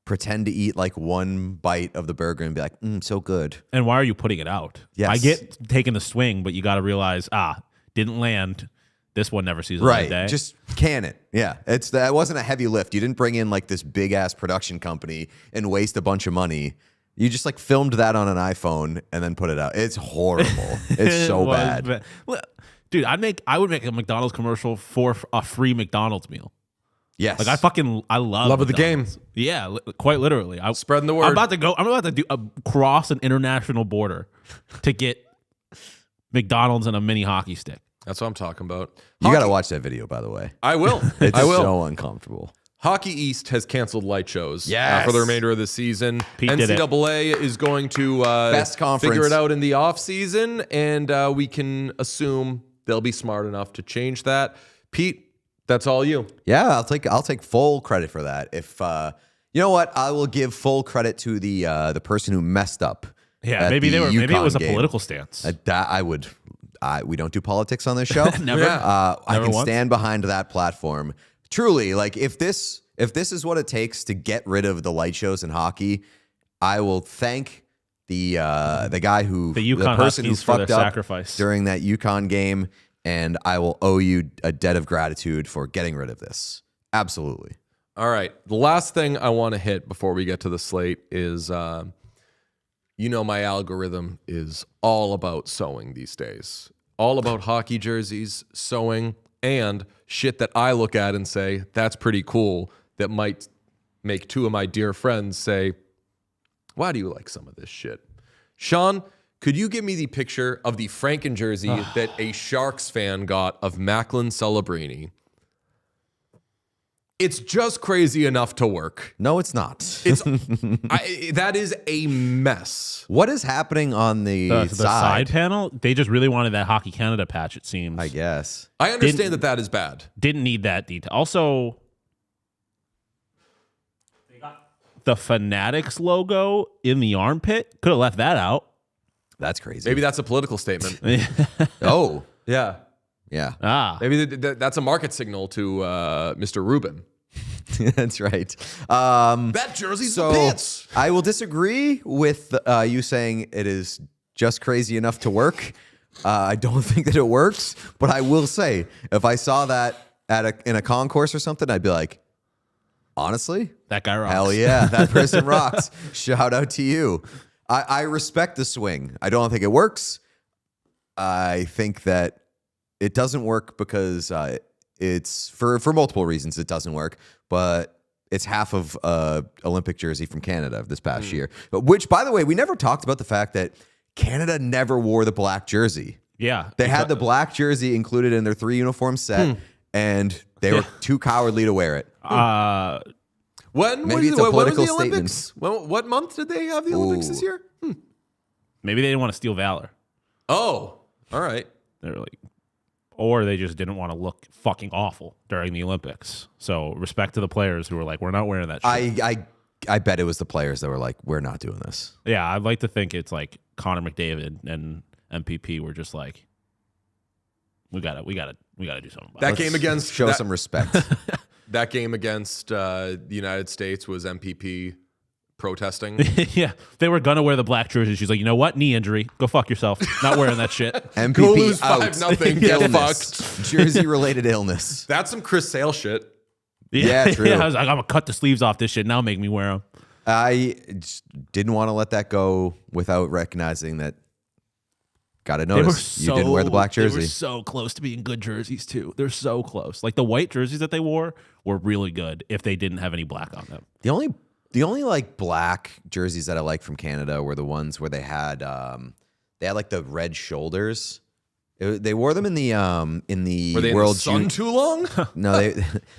pretend to eat like one bite of the burger and be like, so good? And why are you putting it out? Yes. I get taking the swing, but you got to realize, didn't land. This one never sees the light of day. Just can it. Yeah. That wasn't a heavy lift. You didn't bring in like this big ass production company and waste a bunch of money. You just like filmed that on an iPhone and then put it out. It's horrible. It's so It was bad. Well, dude, I would make a McDonald's commercial for a free McDonald's meal. Yes. Like I love of the game. McDonald's. Yeah, quite literally. Spreading the word. I'm about to cross an international border to get McDonald's and a mini hockey stick. That's what I'm talking about. You got to watch that video, by the way. I will. It's I will. so uncomfortable. Hockey East has canceled light shows Yes. for the remainder of the season. Pete did it. NCAA is going to Best conference. figure it out in the offseason, and we can assume they'll be smart enough to change that. Pete, that's all you. Yeah, I'll take full credit for that. If you know what, I will give full credit to the person who messed up. Yeah, at maybe the maybe it was a UConn game. political stance. We don't do politics on this show. Never. Yeah. I Never can once? stand behind that platform. Truly, like if this is what it takes to get rid of the light shows in hockey, I will thank the guy who The UConn person who Huskies for their fucked up sacrifice. during that UConn game, and I will owe you a debt of gratitude for getting rid of this. Absolutely. All right. The last thing I want to hit before we get to the slate is, my algorithm is all about sewing these days. All about hockey jerseys, sewing, and shit that I look at and say, that's pretty cool, that might make two of my dear friends say, why do you like some of this shit? Sean, could you give me the picture of the Franken jersey that a Sharks fan got of Macklin Celebrini? It's just crazy enough to work. No, it's not. It's that is a mess. What is happening on the, The side panel, they just really wanted that Hockey Canada patch, it seems. I guess. I understand that is bad. Didn't need that detail. Also, they got the Fanatics logo in the armpit. Could have left that out. That's crazy. Maybe that's a political statement. Oh, Yeah. yeah. Ah. Maybe that's a market signal to Mr. Rubin. That's right. That jersey's the pants. I will disagree with you saying it is just crazy enough to work. I don't think that it works, but I will say if I saw that in a concourse or something, I'd be like, honestly, That guy rocks. hell yeah, that person rocks. Shout out to you. I respect the swing. I don't think it works. I think that it doesn't work because it's for multiple reasons. It doesn't work, but it's half of Olympic jersey from Canada this past year. Which, by the way, we never talked about the fact that Canada never wore the black jersey. Yeah. They had the black jersey included in their 3 uniform set, and they were too cowardly to wear it. When Maybe was it's a when was political the Olympics? What month did they have the Olympics this year? Maybe they didn't want to steal valor. Oh, all right. They were like, or they just didn't want to look fucking awful during the Olympics. So respect to the players who were like, we're not wearing that shit. I bet it was the players that were like, we're not doing this. Yeah, I'd like to think it's like Connor McDavid and MPP were just like, we gotta do something about That it. game against Show some respect. That game against the United States was MPP protesting. Yeah, they were gonna wear the black jersey. She's like, you know what? Knee injury. Go fuck yourself. Not wearing that shit. MPP Go lose out. 5-0, get Illness. fucked. Jersey-related illness. That's some Chris Sale shit. Yeah, true. Yeah, I was like, I'm gonna cut the sleeves off this shit. Now make me wear them. I just didn't want to let that go without recognizing that. Got to notice you didn't wear the black jersey. They were so close to being good jerseys too. They're so close. Like the white jerseys that they wore were really good if they didn't have any black on them. The only like black jerseys that I like from Canada were the ones where they had like the red shoulders. They wore them in the Were they World in the sun too long? No,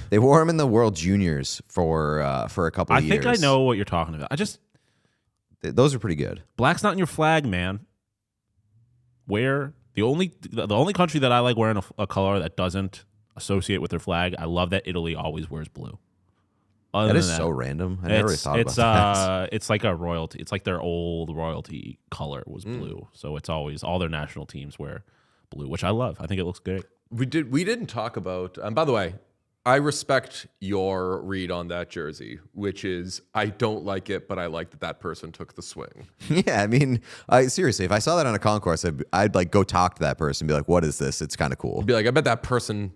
they wore them in the World Juniors for a couple of years. I think I know what you're talking about. Those are pretty good. Black's not in your flag, man. Where the only country that I like wearing a color that doesn't associate with their flag, I love that Italy always wears blue. That is so random. I never really thought about that. It's like a royalty. It's like their old royalty color was blue. So it's always all their national teams wear blue, which I love. I think it looks great. We didn't talk about. By the way, I respect your read on that jersey, which is I don't like it, but I like that person took the swing. Yeah, I mean, seriously, if I saw that on a concourse, I'd like go talk to that person and be like, "What is this? It's kind of cool." Be like, I bet that person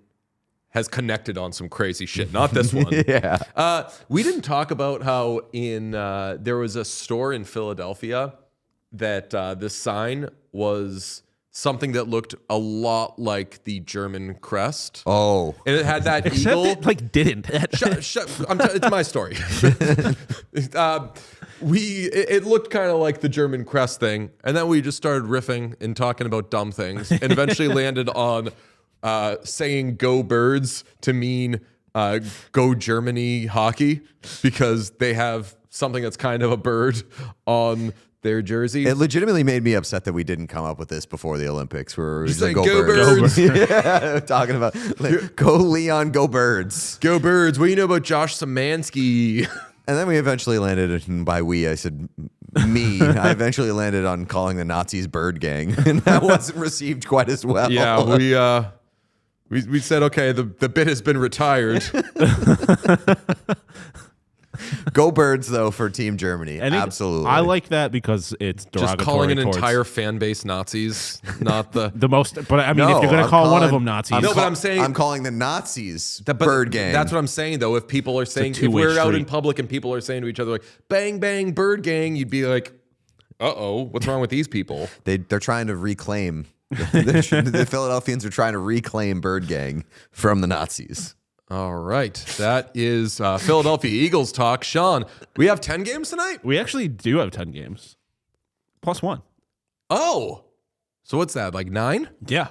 has connected on some crazy shit. Not this one. Yeah. We didn't talk about how there was a store in Philadelphia that the sign was something that looked a lot like the German crest. Oh. And it had that Except eagle. it like didn't. Shut. It's my story. It looked kind of like the German crest thing, and then we just started riffing and talking about dumb things, and eventually landed on saying "Go Birds" to mean "Go Germany hockey" because they have something that's kind of a bird on their jersey. It legitimately made me upset that we didn't come up with this before the Olympics. Where we were just like, Go go Birds. Yeah, talking about like, go Leon, go Birds. Go Birds. What do you know about Josh Szymanski? And then we eventually landed, and by we, I said me. I eventually landed on calling the Nazis Bird Gang, and that wasn't received quite as well. Yeah, we said, okay, the bit has been retired. Go Birds, though, for Team Germany. Absolutely. I like that because it's derogatory. Just calling an towards entire fan base Nazis, not the... the most. But I mean, No, if you're going to I'm call one of calling- them Nazis, No, but I'm saying... I'm calling the Nazis But Bird Gang. That's what I'm saying, though. If people are saying, if two-way we're out in street. public and people are saying to each other, like, bang, bang, Bird Gang, you'd be like, uh-oh, what's wrong with these people? They're trying to reclaim. The Philadelphians are trying to reclaim Bird Gang from the Nazis. All right. That is Philadelphia Eagles talk. Sean, we have 10 games tonight? we actually do have 10 games. +1. Oh. So what's that, like 9? Yeah.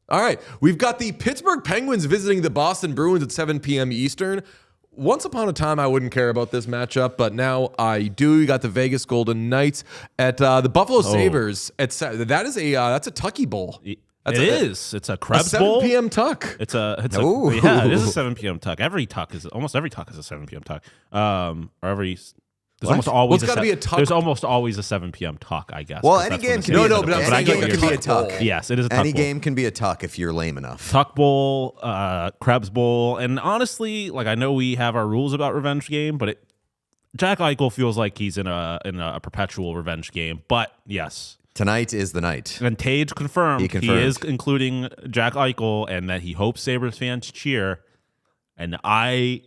All right. We've got the Pittsburgh Penguins visiting the Boston Bruins at 7 p.m. Eastern. Once upon a time, I wouldn't care about this matchup, but now I do. You got the Vegas Golden Knights at the Buffalo Sabres. That's a Tucky Bowl. It's a Krebs 7 Bowl. p.m. tuck. Ooh. Yeah, it is a 7 p.m. tuck. Almost every tuck is a 7 p.m. tuck. Or every There's almost always Well, it's gotta be a tuck. There's almost always a 7 p.m. tuck, I guess. Well, 'cause any that's game when can the be No, season but I'm is. saying game like a can be a tuck. tuck. Yes, it is a tuck Any bowl. game can be a tuck if you're lame enough. Tuck bowl, Krebs bowl, and honestly, like I know we have our rules about revenge game, but Jack Eichel feels like he's in a perpetual revenge game. But yes, Tonight is the night. and Tage confirmed He confirmed. is including Jack Eichel, and that he hopes Sabres fans cheer. And I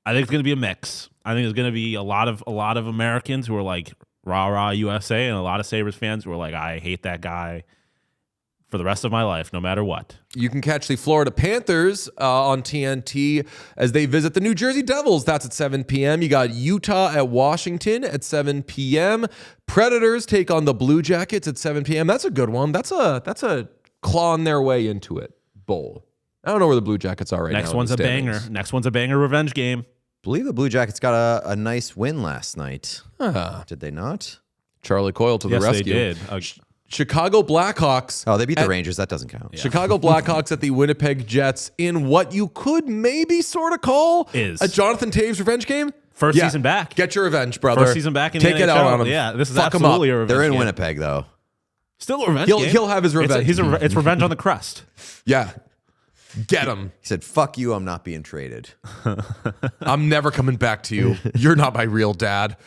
think it's going to be a mix. I think there's going to be a lot of Americans who are like rah rah USA, and a lot of Sabres fans who are like, I hate that guy for the rest of my life, no matter what. You can catch the Florida Panthers on TNT as they visit the New Jersey Devils. That's at 7 p.m. You got Utah at Washington at 7 p.m. Predators take on the Blue Jackets at 7 p.m. That's a good one. That's a clawing their way into it bowl. I don't know where the Blue Jackets are right now. Next one's a banger. Next one's a banger revenge game. I believe the Blue Jackets got a nice win last night. Did they not? Charlie Coyle to the Yes, rescue. they did. Chicago Blackhawks. Oh, they beat the Rangers. That doesn't count. Chicago Blackhawks at the Winnipeg Jets in what you could maybe sort of call Is. a Jonathan Taves revenge game. First Yeah. season back. Get your revenge, brother. First season back in Take the it NHL. out on him. Yeah, this is Fuck 'em absolutely up. a revenge They're in game. Winnipeg, though. Still a revenge He'll- game. he'll have his revenge. It's revenge on the crest. Yeah. Get him. He said, fuck you, I'm not being traded. I'm never coming back to you. You're not my real dad.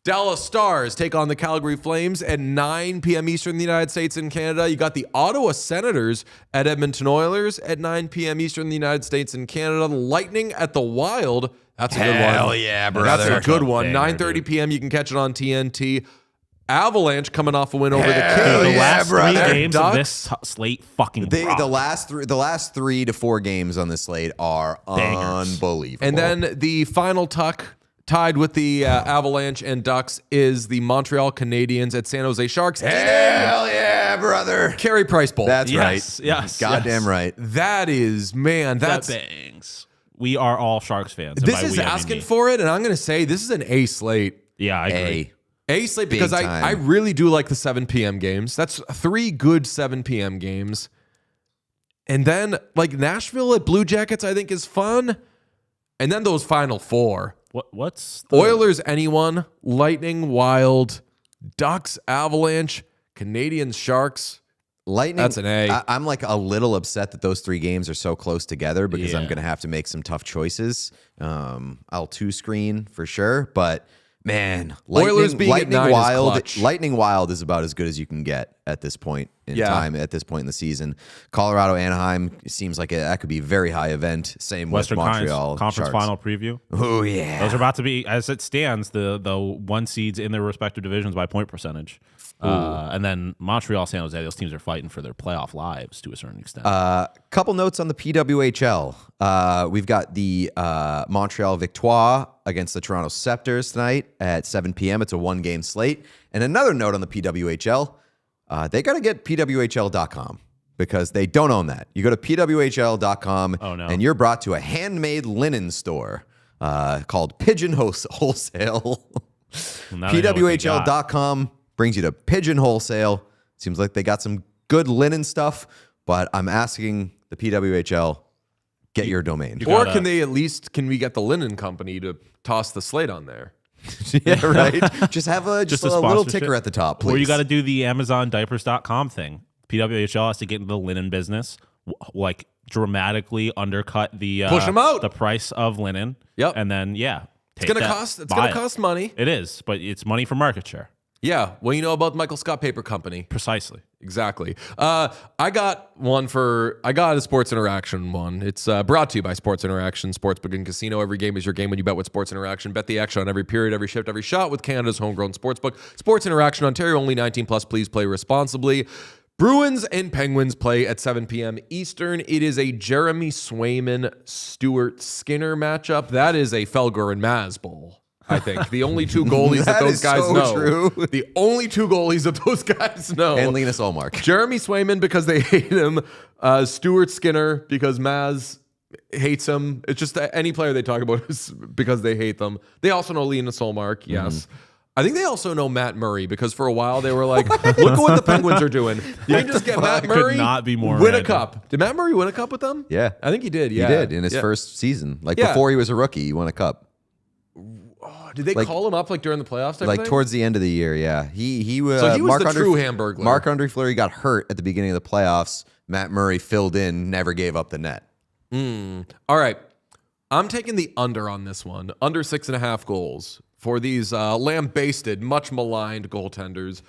Dallas Stars take on the Calgary Flames at 9 p.m. Eastern in the United States and Canada. You got the Ottawa Senators at Edmonton Oilers at 9 p.m. Eastern in the United States and Canada. The Lightning at the Wild. That's a good one. Hell yeah, brother. That's a good one. Banger, 9:30 dude. p.m. You can catch it on TNT. Avalanche coming off a win over the Hell Kings. The yeah, last brother. three games of Ducks. this slate fucking The rocked. last 3 to 4 games on this slate are Bangers. unbelievable. And then the final tuck tied with the Avalanche and Ducks is the Montreal Canadiens at San Jose Sharks. hell yeah, brother. Carey Price Bowl. That's Yes, right. yes, Goddamn yes. right. That is, man, that's That bangs. We are all Sharks fans. and this by is we, I mean asking me. for it, and I'm gonna say this is an A slate. Yeah, I agree. A slate because Big I time. really do like the 7 p.m. games. That's 3 good 7 p.m. games. And then like Nashville at Blue Jackets, I think is fun. And then those final 4. What's the, Oilers, anyone, Lightning, Wild, Ducks, Avalanche, Canadians, Sharks. Lightning. That's an A. I'm like a little upset that those 3 games are so close together because I'm Yeah. going to have to make some tough choices. I'll 2 screen for sure, but man, Oilers being at 9 is Wild. clutch. Lightning Wild is about as good as you can get at this point in Yeah. time. At this point in the season, Colorado Anaheim seems like that could be a very high event. Same Western with Montreal Conference Sharks. Final preview? Oh yeah, Those are about to be, as it stands, the 1 seeds in their respective divisions by point percentage. And then Montreal, San Jose, those teams are fighting for their playoff lives to a certain extent. Couple notes on the PWHL. We've got the Montreal Victoire against the Toronto Scepters tonight at 7 p.m. It's a 1-game slate. And another note on the PWHL, they got to get PWHL.com because they don't own that. You go to PWHL.com Oh, no. and you're brought to a handmade linen store called Pigeon Wholesale. Now they know what they got. PWHL.com brings you to Pigeon Wholesale. Seems like they got some good linen stuff, but I'm asking the PWHL, get your domain. Or gotta- can they at least, can we get the linen company to toss the slate on there? Yeah, right. Just have a Just a little sponsorship. ticker at the top, please. Or you got to do the AmazonDiapers.com thing. PWHL has to get into the linen business, like dramatically undercut the Push 'em out. the price of linen. Yep. And then It's gonna cost money. It is, but it's money for market share. Yeah. Well, you know about Michael Scott Paper Company. Precisely. Exactly. I got a Sports Interaction one. It's brought to you by Sports Interaction, Sportsbook and Casino. Every game is your game when you bet with Sports Interaction. Bet the action on every period, every shift, every shot with Canada's homegrown sportsbook. Sports Interaction, Ontario, only 18 plus. Please play responsibly. Bruins and Penguins play at 7 p.m. Eastern. It is a Jeremy Swayman, Stuart Skinner matchup. That is a Felger and Maz Bowl. I think the only 2 goalies that That those is guys so know. true. The only 2 goalies that those guys know. and Linus Olmark. Jeremy Swayman because they hate him. Stuart Skinner because Maz hates him. It's just that any player they talk about is because they hate them. They also know Linus Olmark. Yes. I think they also know Matt Murray because for a while they were like, look at what the Penguins are doing. You can just get Matt Could Murray, not be more win a random. cup. Did Matt Murray win a cup with them? Yeah. I think he did. He Yeah. did in his Yeah. first season. Like Yeah. before he was a rookie, he won a cup. Did they call him up like during the playoffs? Like towards the end of the year, yeah. He was. So he was the true Hamburglar. Marc-Andre Fleury got hurt at the beginning of the playoffs. Matt Murray filled in, never gave up the net. All right. I'm taking the under on this one. Under 6.5 goals for these lambasted, much maligned goaltenders.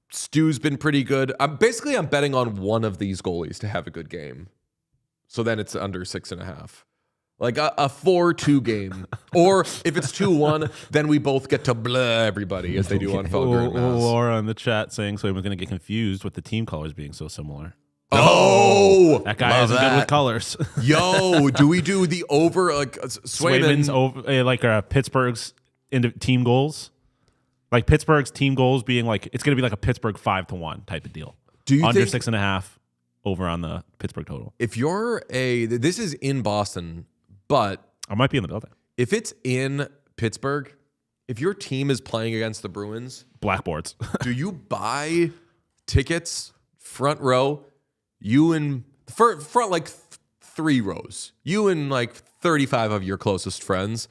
Stu's been pretty good. I'm betting on one of these goalies to have a good game. So then it's under 6.5. Like a 4-2 game. Or if it's 2-1, then we both get to blah everybody as they do on Felger and Mass. Laura in the chat saying so we're going to get confused with the team colors being so similar. Oh, that guy isn't good with colors. Yo, do we do the over like Swayman's over like Pittsburgh's team goals? Like Pittsburgh's team goals being like it's going to be like a Pittsburgh 5-1 type of deal. Do you under think 6.5 over on the Pittsburgh total? If you're this is in Boston, but I might be in the building. If it's in Pittsburgh, if your team is playing against the Bruins, blackboards. Do you buy tickets front row? You and front like 3 rows. You and like 35 of your closest friends.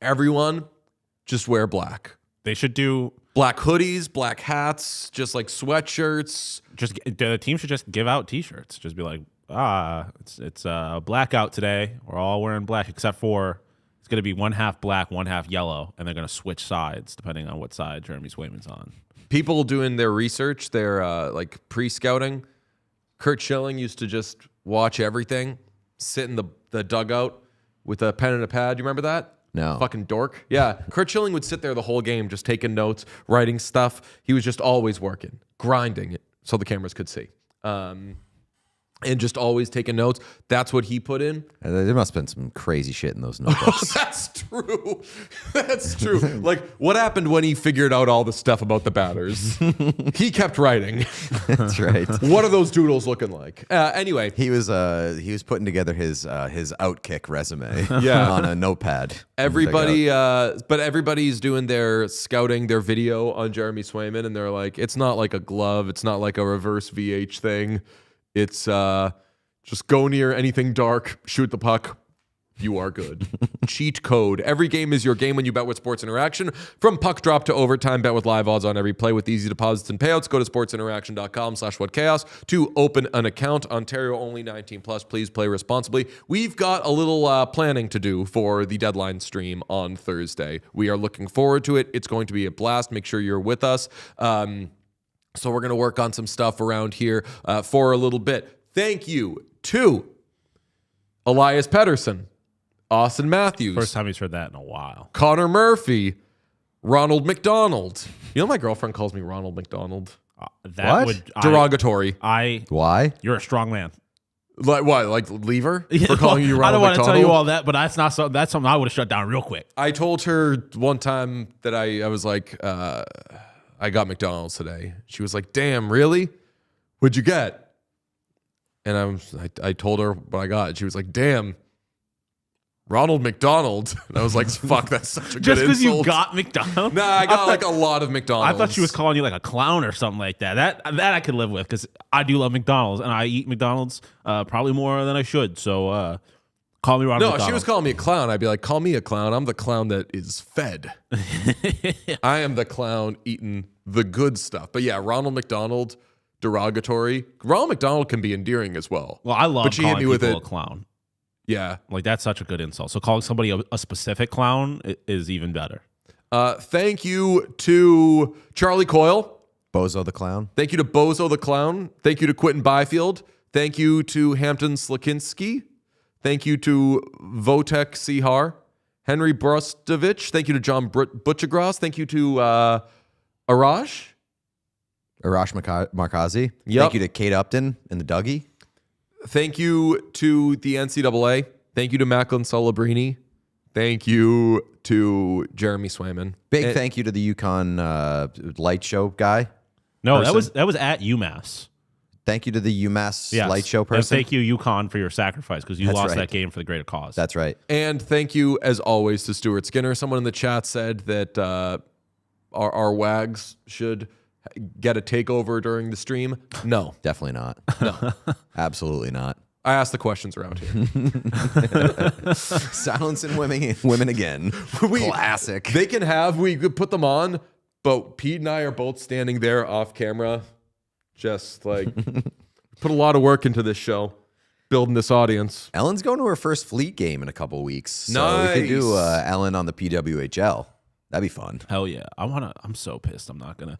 Everyone just wear black. They should do black hoodies, black hats, just like sweatshirts. Just the team should just give out T-shirts. Just be like, it's blackout today. We're all wearing black except for it's going to be 1/2 black, 1/2 yellow, and they're going to switch sides depending on what side Jeremy Swayman's on. People doing their research, their like pre-scouting. Kurt Schilling used to just watch everything, sit in the dugout with a pen and a pad. You remember that? No. Fucking dork. Yeah. Kurt Schilling would sit there the whole game just taking notes, writing stuff. He was just always working, grinding it so the cameras could see. And just always taking notes. That's what he put in. There must have been some crazy shit in those notebooks. That's true. That's true. Like, what happened when he figured out all the stuff about the batters? He kept writing. That's right. What are those doodles looking like? Anyway, he was putting together his Outkick resume on a notepad. But everybody's doing their scouting, their video on Jeremy Swayman, and they're like, it's not like a glove, it's not like a reverse VH thing. It's just go near anything dark, shoot the puck. You are good. Cheat code. Every game is your game when you bet with Sports Interaction. From puck drop to overtime, bet with live odds on every play with easy deposits and payouts. Go to sportsinteraction.com/whatchaos to open an account. Ontario only 18+. Please play responsibly. We've got a little planning to do for the deadline stream on Thursday. We are looking forward to it. It's going to be a blast. Make sure you're with us. So we're going to work on some stuff around here for a little bit. Thank you to Elias Pettersson, Austin Matthews. First time he's heard that in a while. Connor Murphy, Ronald McDonald. You know my girlfriend calls me Ronald McDonald. Derogatory. Why? You're a strong man. Like what? Like lever for calling you Ronald McDonald? I don't want to tell you all that, but that's something I would have shut down real quick. I told her one time that I was like, I got McDonald's today. She was like, damn, really? What'd you get? And I told her what I got. She was like, damn, Ronald McDonald. And I was like, fuck, that's such a good insult. Just because you got McDonald's? Nah, I got like a lot of McDonald's. I thought she was calling you like a clown or something like that. That I could live with because I do love McDonald's and I eat McDonald's probably more than I should. So call me Ronald McDonald. No, she was calling me a clown. I'd be like, call me a clown. I'm the clown that is fed. I am the clown eating the good stuff. But yeah, Ronald McDonald, derogatory. Ronald McDonald can be endearing as well. Well, I love calling people a clown. Yeah. Like that's such a good insult. So calling somebody a specific clown is even better. Thank you to Charlie Coyle. Bozo the Clown. Thank you to Bozo the Clown. Thank you to Quentin Byfield. Thank you to Hampton Slakinski. Thank you to Votek Sihar, Henry Brustovich. Thank you to John Butchagras. Thank you to Arash Markazi. Yep. Thank you to Kate Upton and the Dougie. Thank you to the NCAA. Thank you to Macklin Celebrini. Thank you to Jeremy Swayman. Big thank you to the UConn light show guy. No, that was at UMass. Thank you to the UMass light show person. And thank you, UConn, for your sacrifice because you lost that game for the greater cause. That's right. And thank you, as always, to Stuart Skinner. Someone in the chat said that our wags should get a takeover during the stream. No. Definitely not. No. Absolutely not. I ask the questions around here. Silence and women again. Classic. We could put them on, but Pete and I are both standing there off camera, just like put a lot of work into this show, building this audience. Ellen's going to her first Fleet game in a couple weeks. So we could do Ellen on the PWHL. That'd be fun. Hell yeah. I'm so pissed. I'm not going to.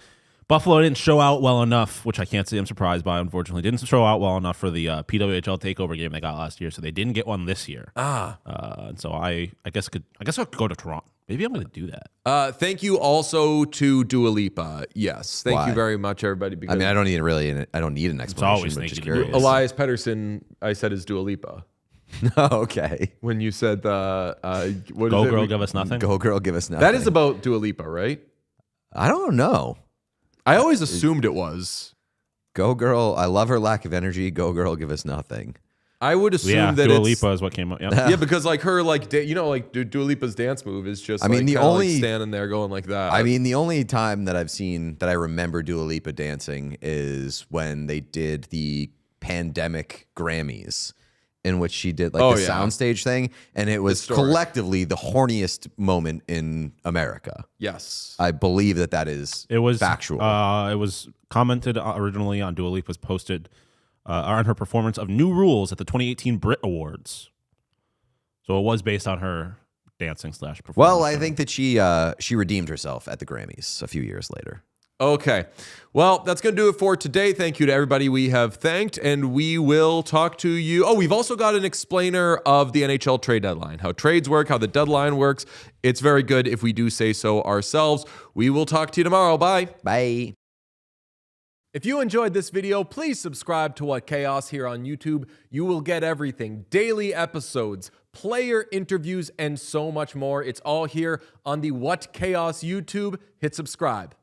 Buffalo didn't show out well enough, which I can't say I'm surprised by, unfortunately. Didn't show out well enough for the PWHL takeover game they got last year, so they didn't get one this year. And so I guess I could go to Toronto. Maybe I'm going to do that. Thank you also to Dua Lipa. Yes, thank you very much, everybody. Because I mean, I don't need an explanation. always but thank just you to Dua. curious. Elias Pettersson, I said is Dua Lipa. Okay. When you said what Go is it? girl, give us nothing. Go girl, give us nothing. That is about Dua Lipa, right? I don't know. I always assumed it was. Go girl, I love her lack of energy. Go girl, give us nothing. I would assume that Dua it's Lipa is what came up. Yeah. yeah, because like her Dua Lipa's dance move is just. I mean, the only standing there going like that. I mean, the only time that I've seen that I remember Dua Lipa dancing is when they did the pandemic Grammys, in which she did the soundstage thing, and it was collectively the horniest moment in America. Yes, I believe that is factual. It was commented originally on Dua Lipa's posted on her performance of New Rules at the 2018 Brit Awards. So it was based on her dancing / performance. Well, I think that she redeemed herself at the Grammys a few years later. Okay. Well, that's going to do it for today. Thank you to everybody we have thanked, and we will talk to you. Oh, we've also got an explainer of the NHL trade deadline, how trades work, how the deadline works. It's very good if we do say so ourselves. We will talk to you tomorrow. Bye. Bye. If you enjoyed this video, please subscribe to What Chaos here on YouTube. You will get everything, daily episodes, player interviews, and so much more. It's all here on the What Chaos YouTube. Hit subscribe.